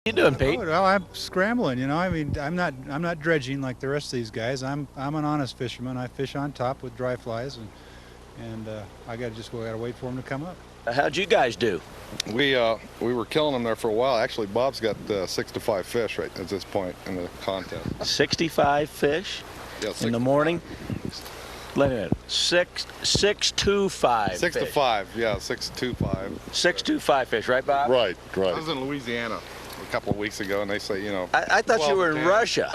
you doing, Pete? Oh, well, I'm scrambling. You know, I mean, I'm not dredging like the rest of these guys. I'm an honest fisherman. I fish on top with dry flies, and I gotta wait for them to come up. How'd you guys do? We were killing them there for a while. Actually, Bob's got 6 to 5 fish right at this point in the contest. 65 fish Yeah, in the morning. Let me 6 to 5. 6 to 5. Yeah, 6 to 5. 6 to 5 fish, right, Bob? Right. I was in Louisiana a couple of weeks ago, and they say, you know. I thought you were in Russia.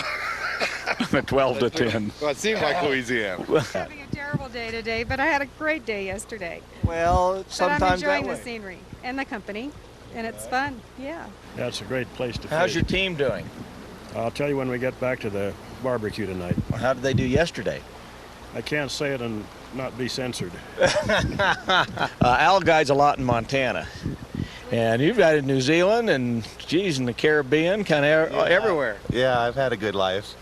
12 to 10. Well, it seemed like Louisiana. Having a terrible day today, but I had a great day yesterday. Well, sometimes but I'm enjoying that way. the scenery and the company, and it's fun. Yeah. Yeah, it's a great place to fish. How's your team doing? I'll tell you when we get back to the barbecue tonight. How did they do yesterday? I can't say it and not be censored. Al guides a lot in Montana. And you've got in New Zealand and, geez, in the Caribbean, kind of everywhere. Yeah, I've had a good life.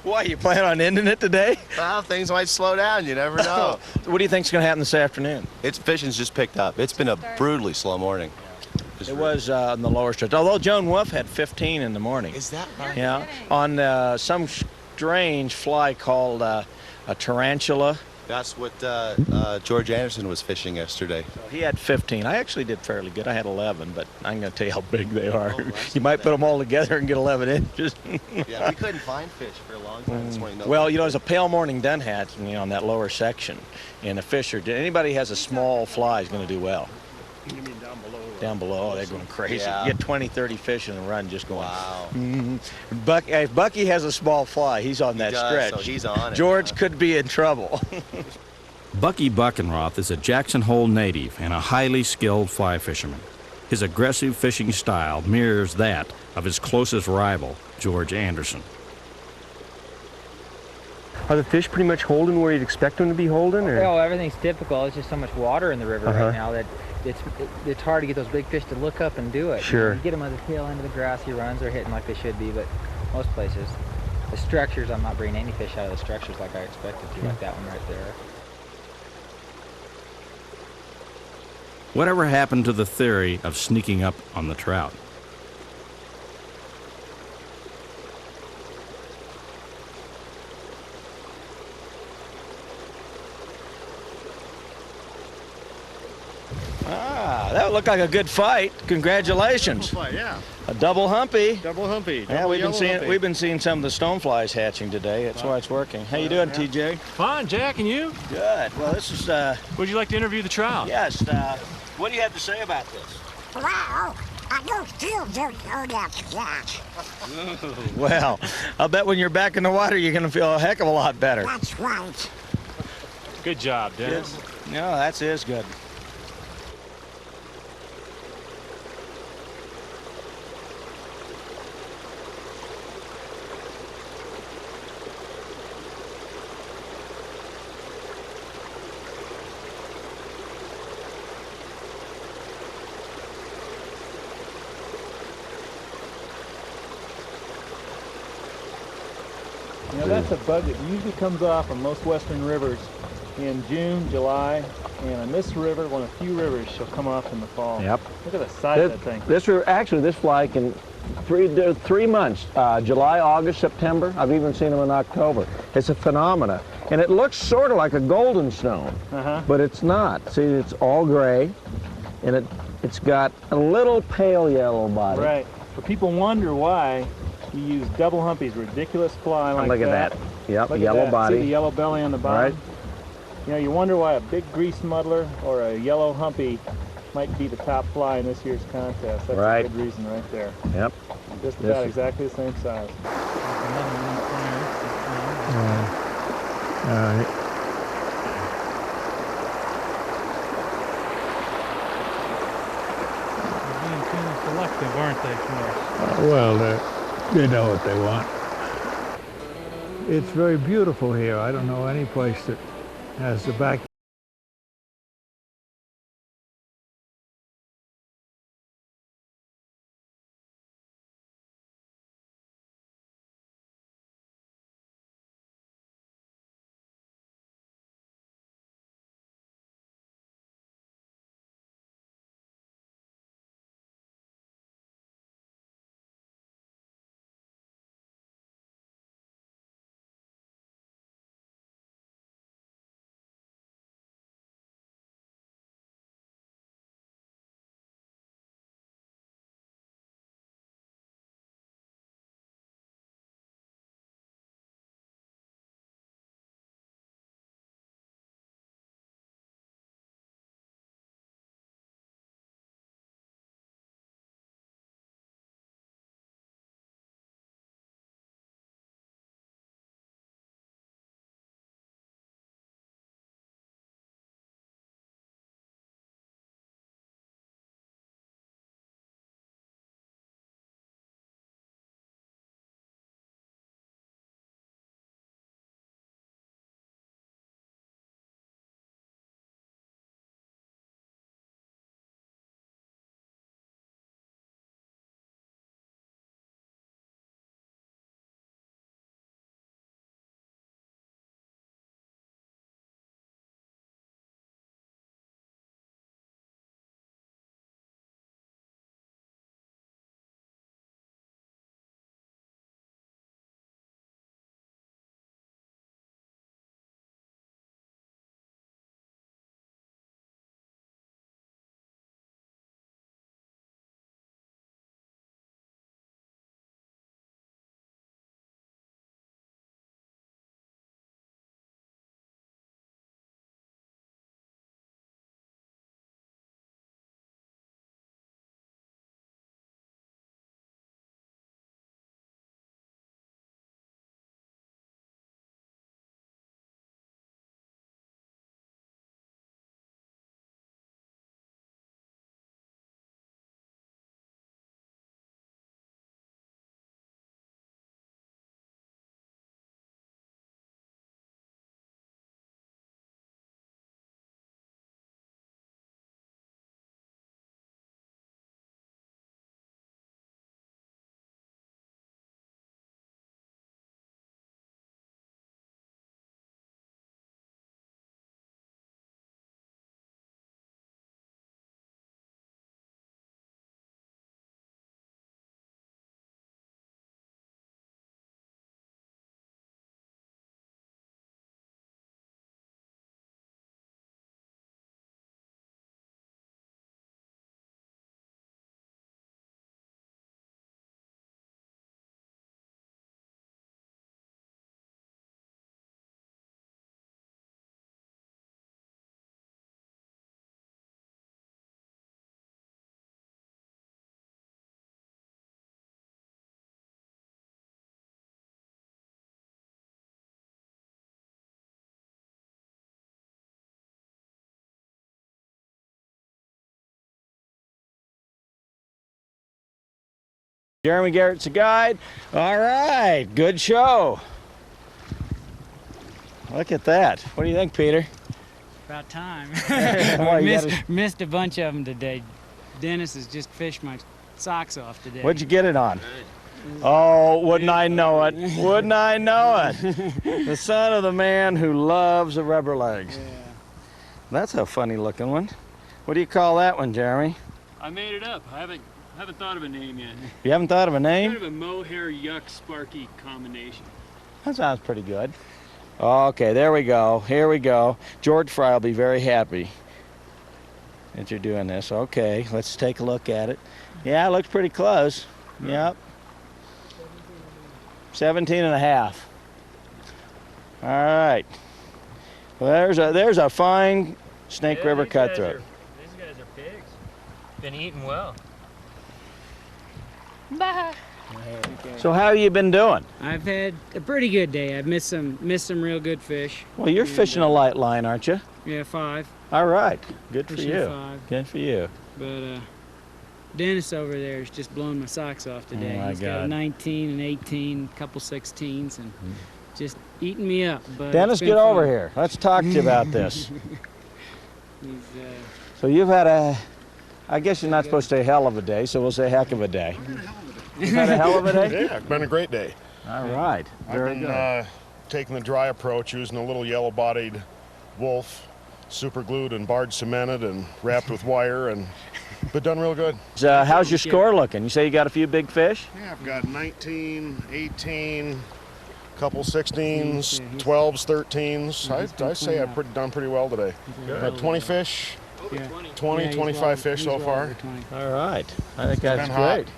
Why, you plan on ending it today? Well, things might slow down. You never know. What do you think's going to happen this afternoon? Fishing's just picked up. It's been a brutally slow morning. It was on the lower stretch. Although Joan Wulff had 15 in the morning. Is that right? Yeah, on some strange fly called a tarantula. That's what George Anderson was fishing yesterday. So he had 15. I actually did fairly good. I had 11, but I'm going to tell you how big they are. You might put them all together and get 11 inches. Yeah, we couldn't find fish for a long time this morning. Well, you know, there's a pale morning dun hat, you know, on that lower section, and the fish are. Anybody has a small fly is going to do well. You mean down below? Down below, they're going crazy. Yeah. You get 20, 30 fish in a run just going. Wow. If Bucky has a small fly, he's on that stretch. So he's on it. George could be in trouble. Bucky Buckenroth is a Jackson Hole native and a highly skilled fly fisherman. His aggressive fishing style mirrors that of his closest rival, George Anderson. Are the fish pretty much holding where you'd expect them to be holding? Or? Oh, everything's typical. It's just so much water in the river right now that it's hard to get those big fish to look up and do it. Sure. You get them at the tail end of the grassy runs, they're hitting like they should be, but most places. The structures, I'm not bringing any fish out of the structures like I expected to, like that one right there. Whatever happened to the theory of sneaking up on the trout? That looked like a good fight. Congratulations. Fight, yeah. A double humpy. Double humpy. Yeah, we've been seeing some of the stoneflies hatching today. That's why it's working. How you doing, TJ? Fine, Jack, and you? Good. Well, this is. Would you like to interview the trout? Yes. What do you have to say about this? Well, I don't feel very good after that. Well, I'll bet when you're back in the water, you're going to feel a heck of a lot better. That's right. Good job, Dennis. No, that is good. that's a bug that usually comes off on most western rivers in June, July, and on this river, one of the few rivers, she'll come off in the fall. Yep. Look at the size of that thing. Actually, this fly can, 3 months, July, August, September. I've even seen them in October. It's a phenomena. And it looks sort of like a golden stone, but it's not. See, it's all gray, and it's got a little pale yellow body. Right. But people wonder why you use double humpies, ridiculous fly like that. Look at that. Yep, Look yellow at that. body. See the yellow belly on the bottom? Right. You know, you wonder why a big grease muddler or a yellow humpy might be the top fly in this year's contest. That's a good reason right there. Yep. Just about exactly the same size. All right. They're being kind of selective, aren't they, for us? Well, they know what they want. It's very beautiful here. I don't know any place that has the back. Jeremy Garrett's a guide. All right, good show. Look at that. What do you think, Peter? About time. Well, missed a bunch of them today. Dennis has just fished my socks off today. What'd you get it on? Oh, wouldn't I know it? Wouldn't I know it? The son of the man who loves the rubber legs. Yeah. That's a funny looking one. What do you call that one, Jeremy? I made it up. I haven't thought of a name yet. You haven't thought of a name? Kind of a mohair yuck sparky combination. That sounds pretty good. Okay, there we go. Here we go. George Fry will be very happy that you're doing this. Okay, let's take a look at it. Yeah, it looks pretty close. Yep. 17 and a half. All right. Well, there's a fine Snake River cutthroat. These guys are pigs. Been eating well. Bye. So how have you been doing? I've had a pretty good day. I've missed some real good fish. Well, you're fishing a light line, aren't you? Yeah, 5. All right. Good for Fishing you. 5. Good for you. But Dennis over there is just blowing my socks off today. Oh, my He's got a God. 19 and 18, a couple 16s, and just eating me up. But Dennis, it's been get over fun. here. Let's talk to you about this. He's, So you've had I guess you're not supposed to say hell of a day, so we'll say heck of a day. You've had a hell of a day? Yeah, it's been a great day. All right, very I've good. been taking the dry approach, using a little yellow-bodied Wulff, super glued and barge cemented and wrapped with wire, and but done real good. How's your score looking? You say you got a few big fish? Yeah, I've got 19, 18, couple 16s, 12s, 13s. I say I've done pretty well today. Got 20 fish, 20, 25 fish so far. All right, I think that's been hot. great.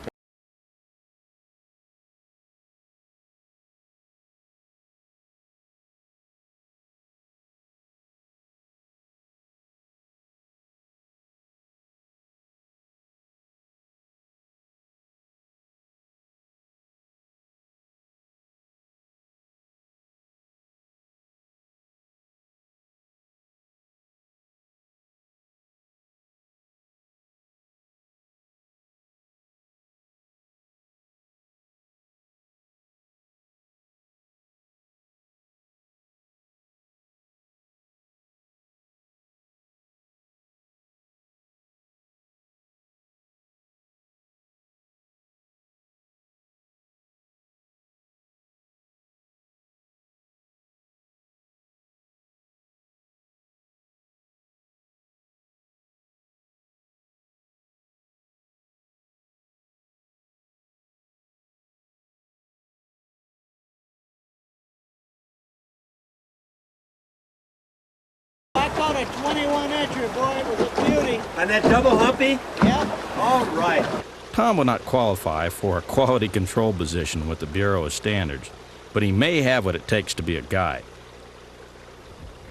I caught a 21-incher, boy. It was a beauty. And that double humpy? Yeah. All right. Tom will not qualify for a quality control position with the Bureau of Standards, but he may have what it takes to be a guide.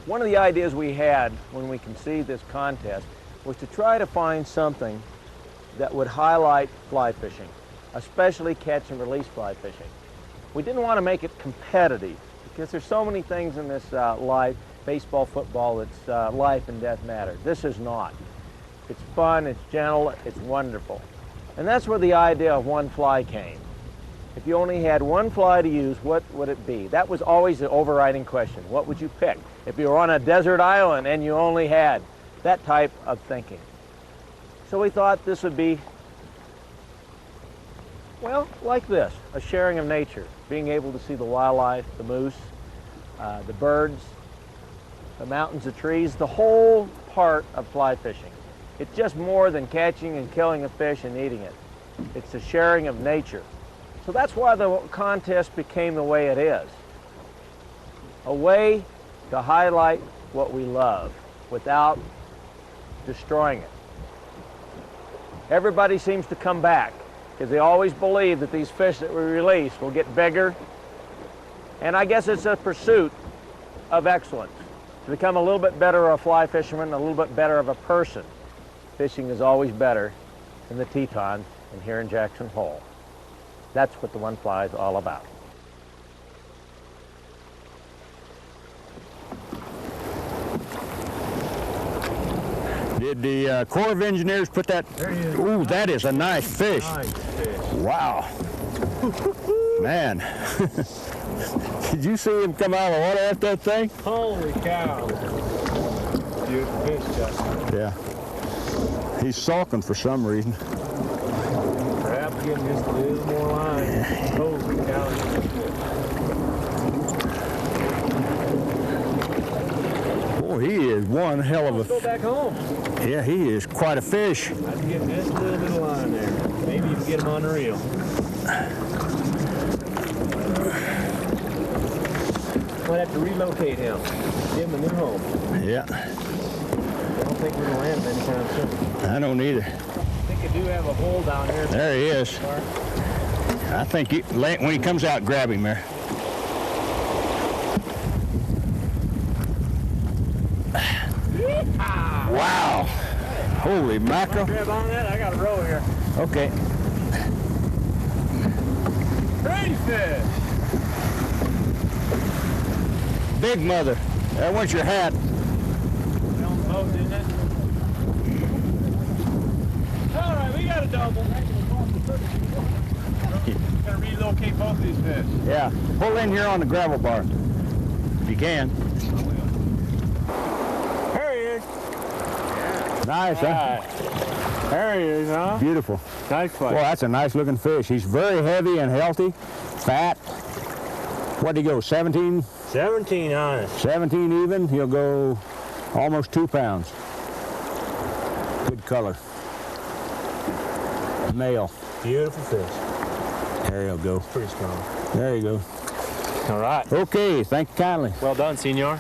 One of the ideas we had when we conceived this contest was to try to find something that would highlight fly fishing, especially catch and release fly fishing. We didn't want to make it competitive because there's so many things in this life, baseball, football, it's life and death matter. This is not. It's fun, it's gentle, it's wonderful. And that's where the idea of one fly came. If you only had one fly to use, what would it be? That was always the overriding question. What would you pick? If you were on a desert island and you only had that type of thinking. So we thought this would be, well, like this, a sharing of nature. Being able to see the wildlife, the moose, the birds, the mountains, the trees, the whole part of fly fishing. It's just more than catching and killing a fish and eating it. It's the sharing of nature. So that's why the contest became the way it is. A way to highlight what we love without destroying it. Everybody seems to come back because they always believe that these fish that we release will get bigger. And I guess it's a pursuit of excellence. To become a little bit better of a fly fisherman, a little bit better of a person. Fishing is always better than the Tetons and here in Jackson Hole. That's what the One Fly is all about. Did the Corps of Engineers put that? Ooh, that is a nice fish. Nice fish. Wow. Man. Did you see him come out of the water at that thing? Holy cow. Beautiful fish, Justin. Yeah. He's sulking for some reason. Perhaps getting just a little more line. Holy cow. Boy, he is one hell of a... Let's go back home. Yeah, he is quite a fish. I'd get just a little bit of line there. Maybe you can get him on the reel. Might have to relocate him. Give him a new home. Yeah. I don't think we're going to land him anytime soon. I don't either. I think I do have a hole down here. There he is. I think when he comes out, grab him there. Wow. Holy mackerel. Grab on that. I got a row here. Okay. Pretty fish. Big mother. There went your hat. Don't boat, didn't it? All right, we got a double. Gotta relocate both these fish. Yeah. Pull in here on the gravel bar. If you can. There he is. Nice, huh? There he is, huh? Beautiful. Nice fight. Well, that's a nice looking fish. He's very heavy and healthy, fat. What'd he go, 17? 17 on it. 17 even. He'll go almost 2 pounds. Good color. Male. Beautiful fish. There he'll go. Pretty strong. There you go. All right. Okay, thank you kindly. Well done, senor.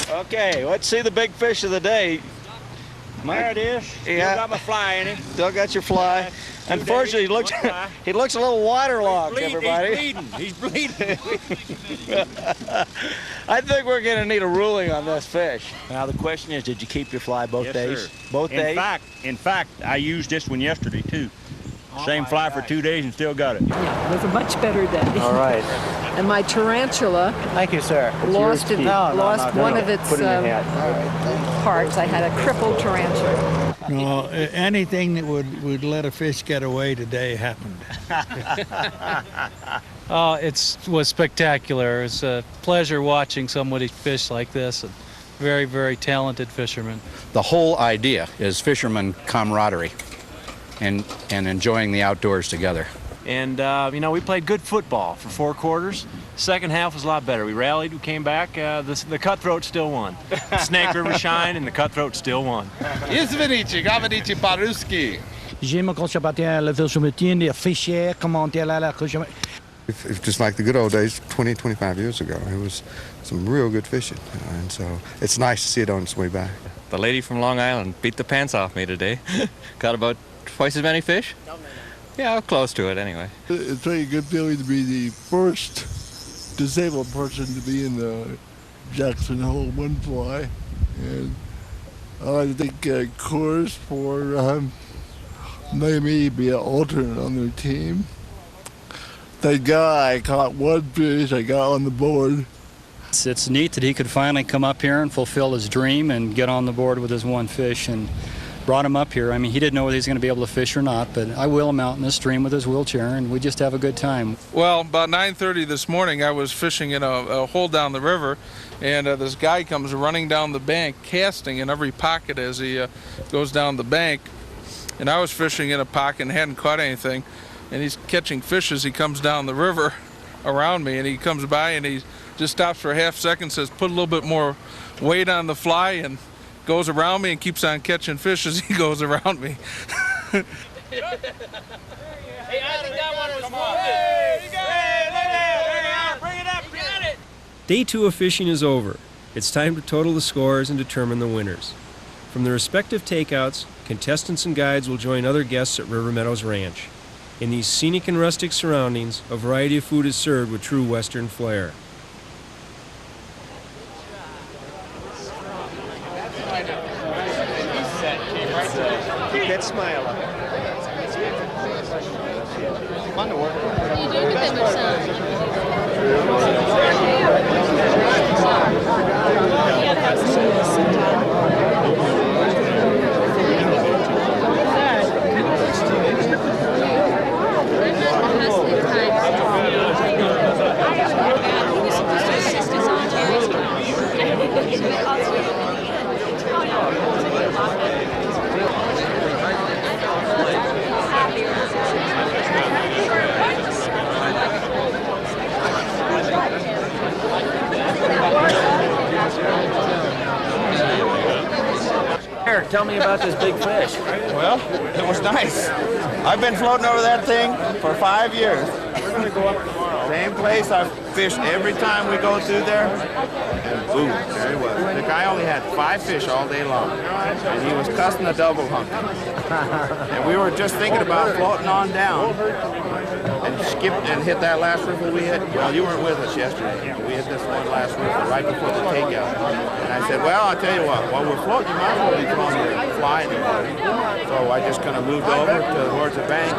Okay, let's see the big fish of the day. There it is. Yeah. Still got my fly in it. Still got your fly. Unfortunately, he looks a little waterlogged, everybody. He's bleeding. I think we're going to need a ruling on this fish. Now, the question is, did you keep your fly both days? Sir. Both days? In fact, I used this one yesterday, too. Same fly for 2 days and still got it. Yeah, it was a much better day. All right. And my tarantula Thank you, sir. lost one of its parts. I had a crippled tarantula. No, anything that would let a fish get away today happened. It was spectacular. It's a pleasure watching somebody fish like this. A very, very talented fisherman. The whole idea is fisherman camaraderie and enjoying the outdoors together. And, we played good football for 4 quarters. Second half was a lot better. We rallied, we came back. The cutthroat still won. Snake River shined, and the cutthroat still won. J'aime quand je partais le fisherman, les fichiers, comment elle a la Just like the good old days, 20, 25 years ago. It was some real good fishing, and so it's nice to see it on its way back. The lady from Long Island beat the pants off me today. Got about twice as many fish? Yeah, close to it anyway. It's a very good feeling to be the first disabled person to be in the Jackson Hole one fly, and I think Coors for maybe be an alternate on their team. Thank God I caught one fish. I got on the board. It's neat that he could finally come up here and fulfill his dream and get on the board with his one fish, and brought him up here. I mean, he didn't know whether he was going to be able to fish or not, but I wheel him out in the stream with his wheelchair, and we just have a good time. Well, about 9:30 this morning, I was fishing in a hole down the river, and this guy comes running down the bank, casting in every pocket as he goes down the bank. And I was fishing in a pocket and hadn't caught anything, and he's catching fish as he comes down the river around me, and he comes by and he just stops for a half second, says, "Put a little bit more weight on the fly," and goes around me and keeps on catching fish as he goes around me. Hey, I think that one was wounded. Bring it up, got it. Day 2 of fishing is over. It's time to total the scores and determine the winners. From the respective takeouts, contestants and guides will join other guests at River Meadows Ranch. In these scenic and rustic surroundings, a variety of food is served with true Western flair. Keep that smile up. Fun to work with. What are you doing with them, your son? Eric, tell me about this big fish. Well, it was nice. I've been floating over that thing for 5 years. We're going to go up tomorrow. Same place I've fished every time we go through there. And boom, there he was. The guy only had 5 fish all day long. And he was cussing a double hump. And we were just thinking about floating on down and skip and hit that last riffle we hit. Well, you weren't with us yesterday. We hit this one last riffle right before the takeout. And I said, well, I'll tell you what, while we're floating, you might as well be throwing your fly in the water. So I just kind of moved over towards the bank.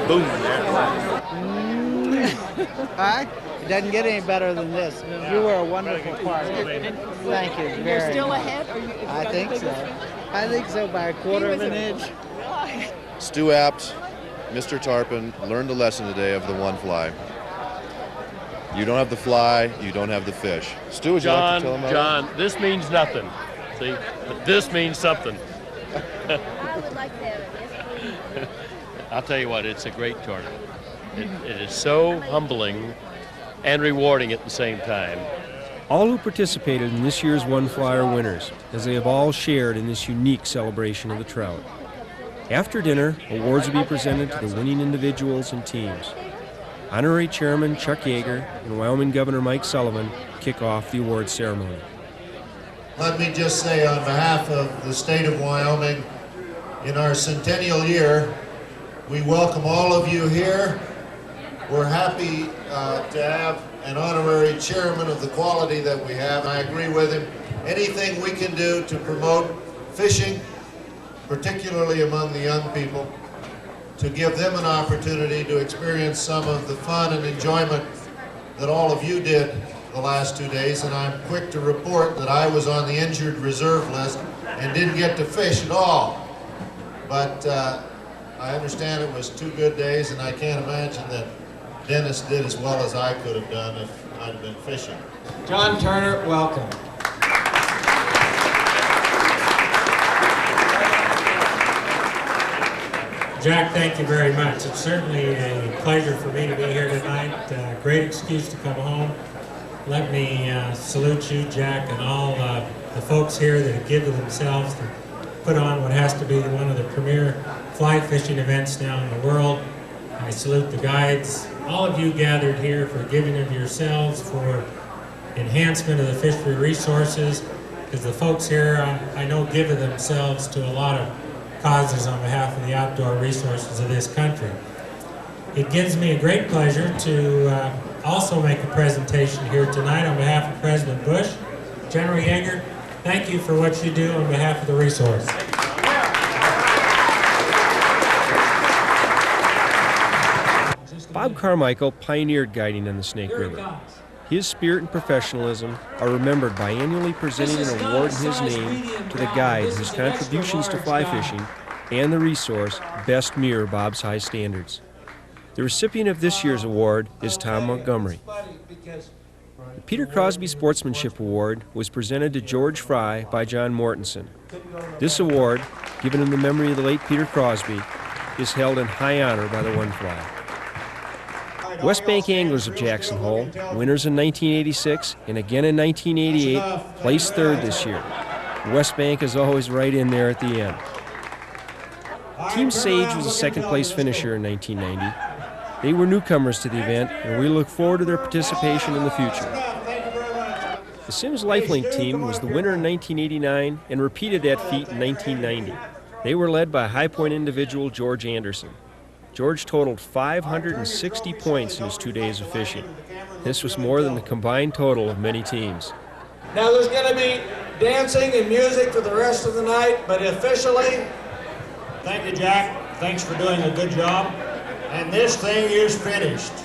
Boom, there it was. It doesn't get any better than this. You were a wonderful partner. Thank you very You're still much. ahead? Or you, I think so. I think so by a quarter of an inch. Stu Apt, Mr. Tarpon, learned a lesson today of the one fly. You don't have the fly, you don't have the fish. Stu, would you like to tell him about John, this means nothing. See, but this means something. I would like to have it. Yes, please. I'll tell you what, it's a great tournament. It is so humbling and rewarding at the same time. All who participated in this year's One Fly are winners, as they have all shared in this unique celebration of the trout. After dinner, awards will be presented to the winning individuals and teams. Honorary Chairman Chuck Yeager and Wyoming Governor Mike Sullivan kick off the award ceremony. Let me just say on behalf of the state of Wyoming, in our centennial year, we welcome all of you here. We're happy to have an honorary chairman of the quality that we have. I agree with him. Anything we can do to promote fishing, particularly among the young people, to give them an opportunity to experience some of the fun and enjoyment that all of you did the last 2 days. And I'm quick to report that I was on the injured reserve list and didn't get to fish at all. But I understand it was 2 good days, and I can't imagine that Dennis did as well as I could have done if I'd have been fishing. John Turner, welcome. Jack, thank you very much. It's certainly a pleasure for me to be here tonight. Great excuse to come home. Let me salute you, Jack, and all the folks here that have given themselves to put on what has to be one of the premier fly fishing events now in the world. I salute the guides, all of you gathered here for giving of yourselves for enhancement of the fishery resources, because the folks here I know give of themselves to a lot of causes on behalf of the outdoor resources of this country. It gives me a great pleasure to also make a presentation here tonight on behalf of President Bush General Yeager, thank you for what you do on behalf of the resource. Bob Carmichael pioneered guiding on the Snake River. His spirit and professionalism are remembered by annually presenting an award in his name to the guide whose contributions to fly fishing and the resource best mirror Bob's high standards. The recipient of this year's award is Tom Montgomery. The Peter Crosby Sportsmanship Award was presented to George Fry by John Mortensen. This award, given in the memory of the late Peter Crosby, is held in high honor by the One Fly. West Bank Anglers of Jackson Hole, winners in 1986 and again in 1988, placed third this year. West Bank is always right in there at the end. Team Sage was a second-place finisher in 1990. They were newcomers to the event, and we look forward to their participation in the future. The Sims Lifelink team was the winner in 1989 and repeated that feat in 1990. They were led by High Point individual George Anderson. George totaled 560 points in his 2 days of fishing. This was more than the combined total of many teams. Now there's going to be dancing and music for the rest of the night, but officially, thank you, Jack. Thanks for doing a good job. And this thing is finished.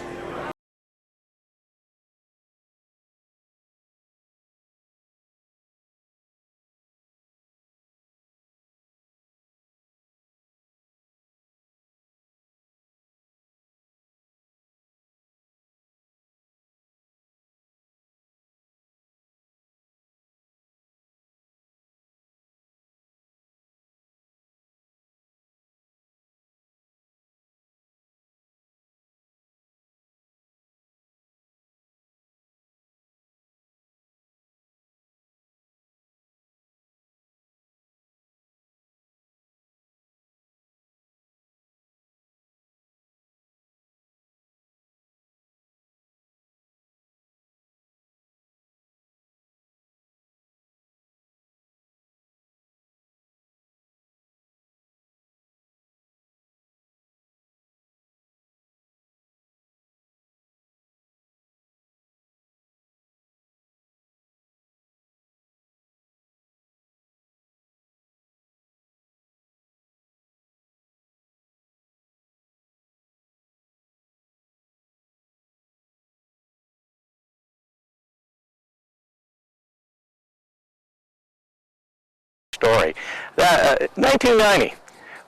Story. 1990.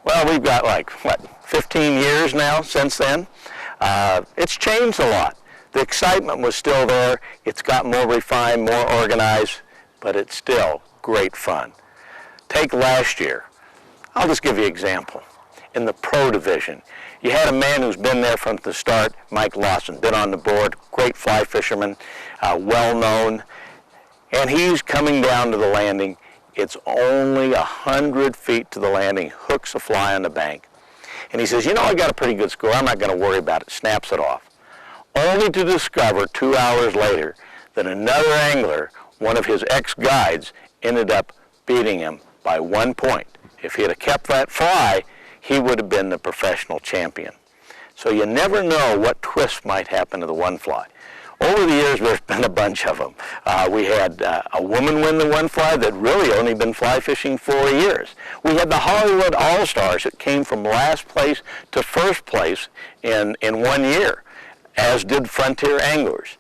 Well, we've got like, 15 years now since then. It's changed a lot. The excitement was still there. It's got more refined, more organized, but it's still great fun. Take last year. I'll just give you an example. In the pro division, you had a man who's been there from the start, Mike Lawson, been on the board, great fly fisherman, well known, and he's coming down to the landing. It's only 100 feet to the landing, hooks a fly on the bank. And he says, you know, I got a pretty good score, I'm not going to worry about it, snaps it off. Only to discover 2 hours later that another angler, one of his ex-guides, ended up beating him by 1 point. If he had kept that fly, he would have been the professional champion. So you never know what twist might happen to the one fly. Over the years, there's been a bunch of them. We had a woman win the one fly that really only been fly fishing 4 years. We had the Hollywood All-Stars that came from last place to first place in 1 year, as did Frontier Anglers.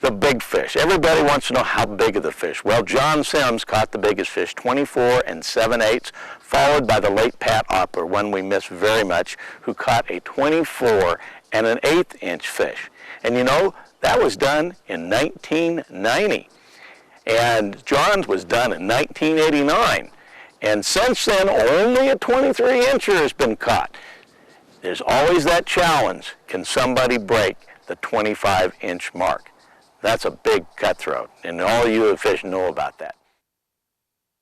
The big fish. Everybody wants to know how big are the fish. Well, John Sims caught the biggest fish, 24 7/8, followed by the late Pat Opler, one we miss very much, who caught a 24 1/8 inch fish. And you know, that was done in 1990. And John's was done in 1989. And since then, only a 23-incher has been caught. There's always that challenge. Can somebody break the 25-inch mark? That's a big cutthroat, and all you who fish know about that.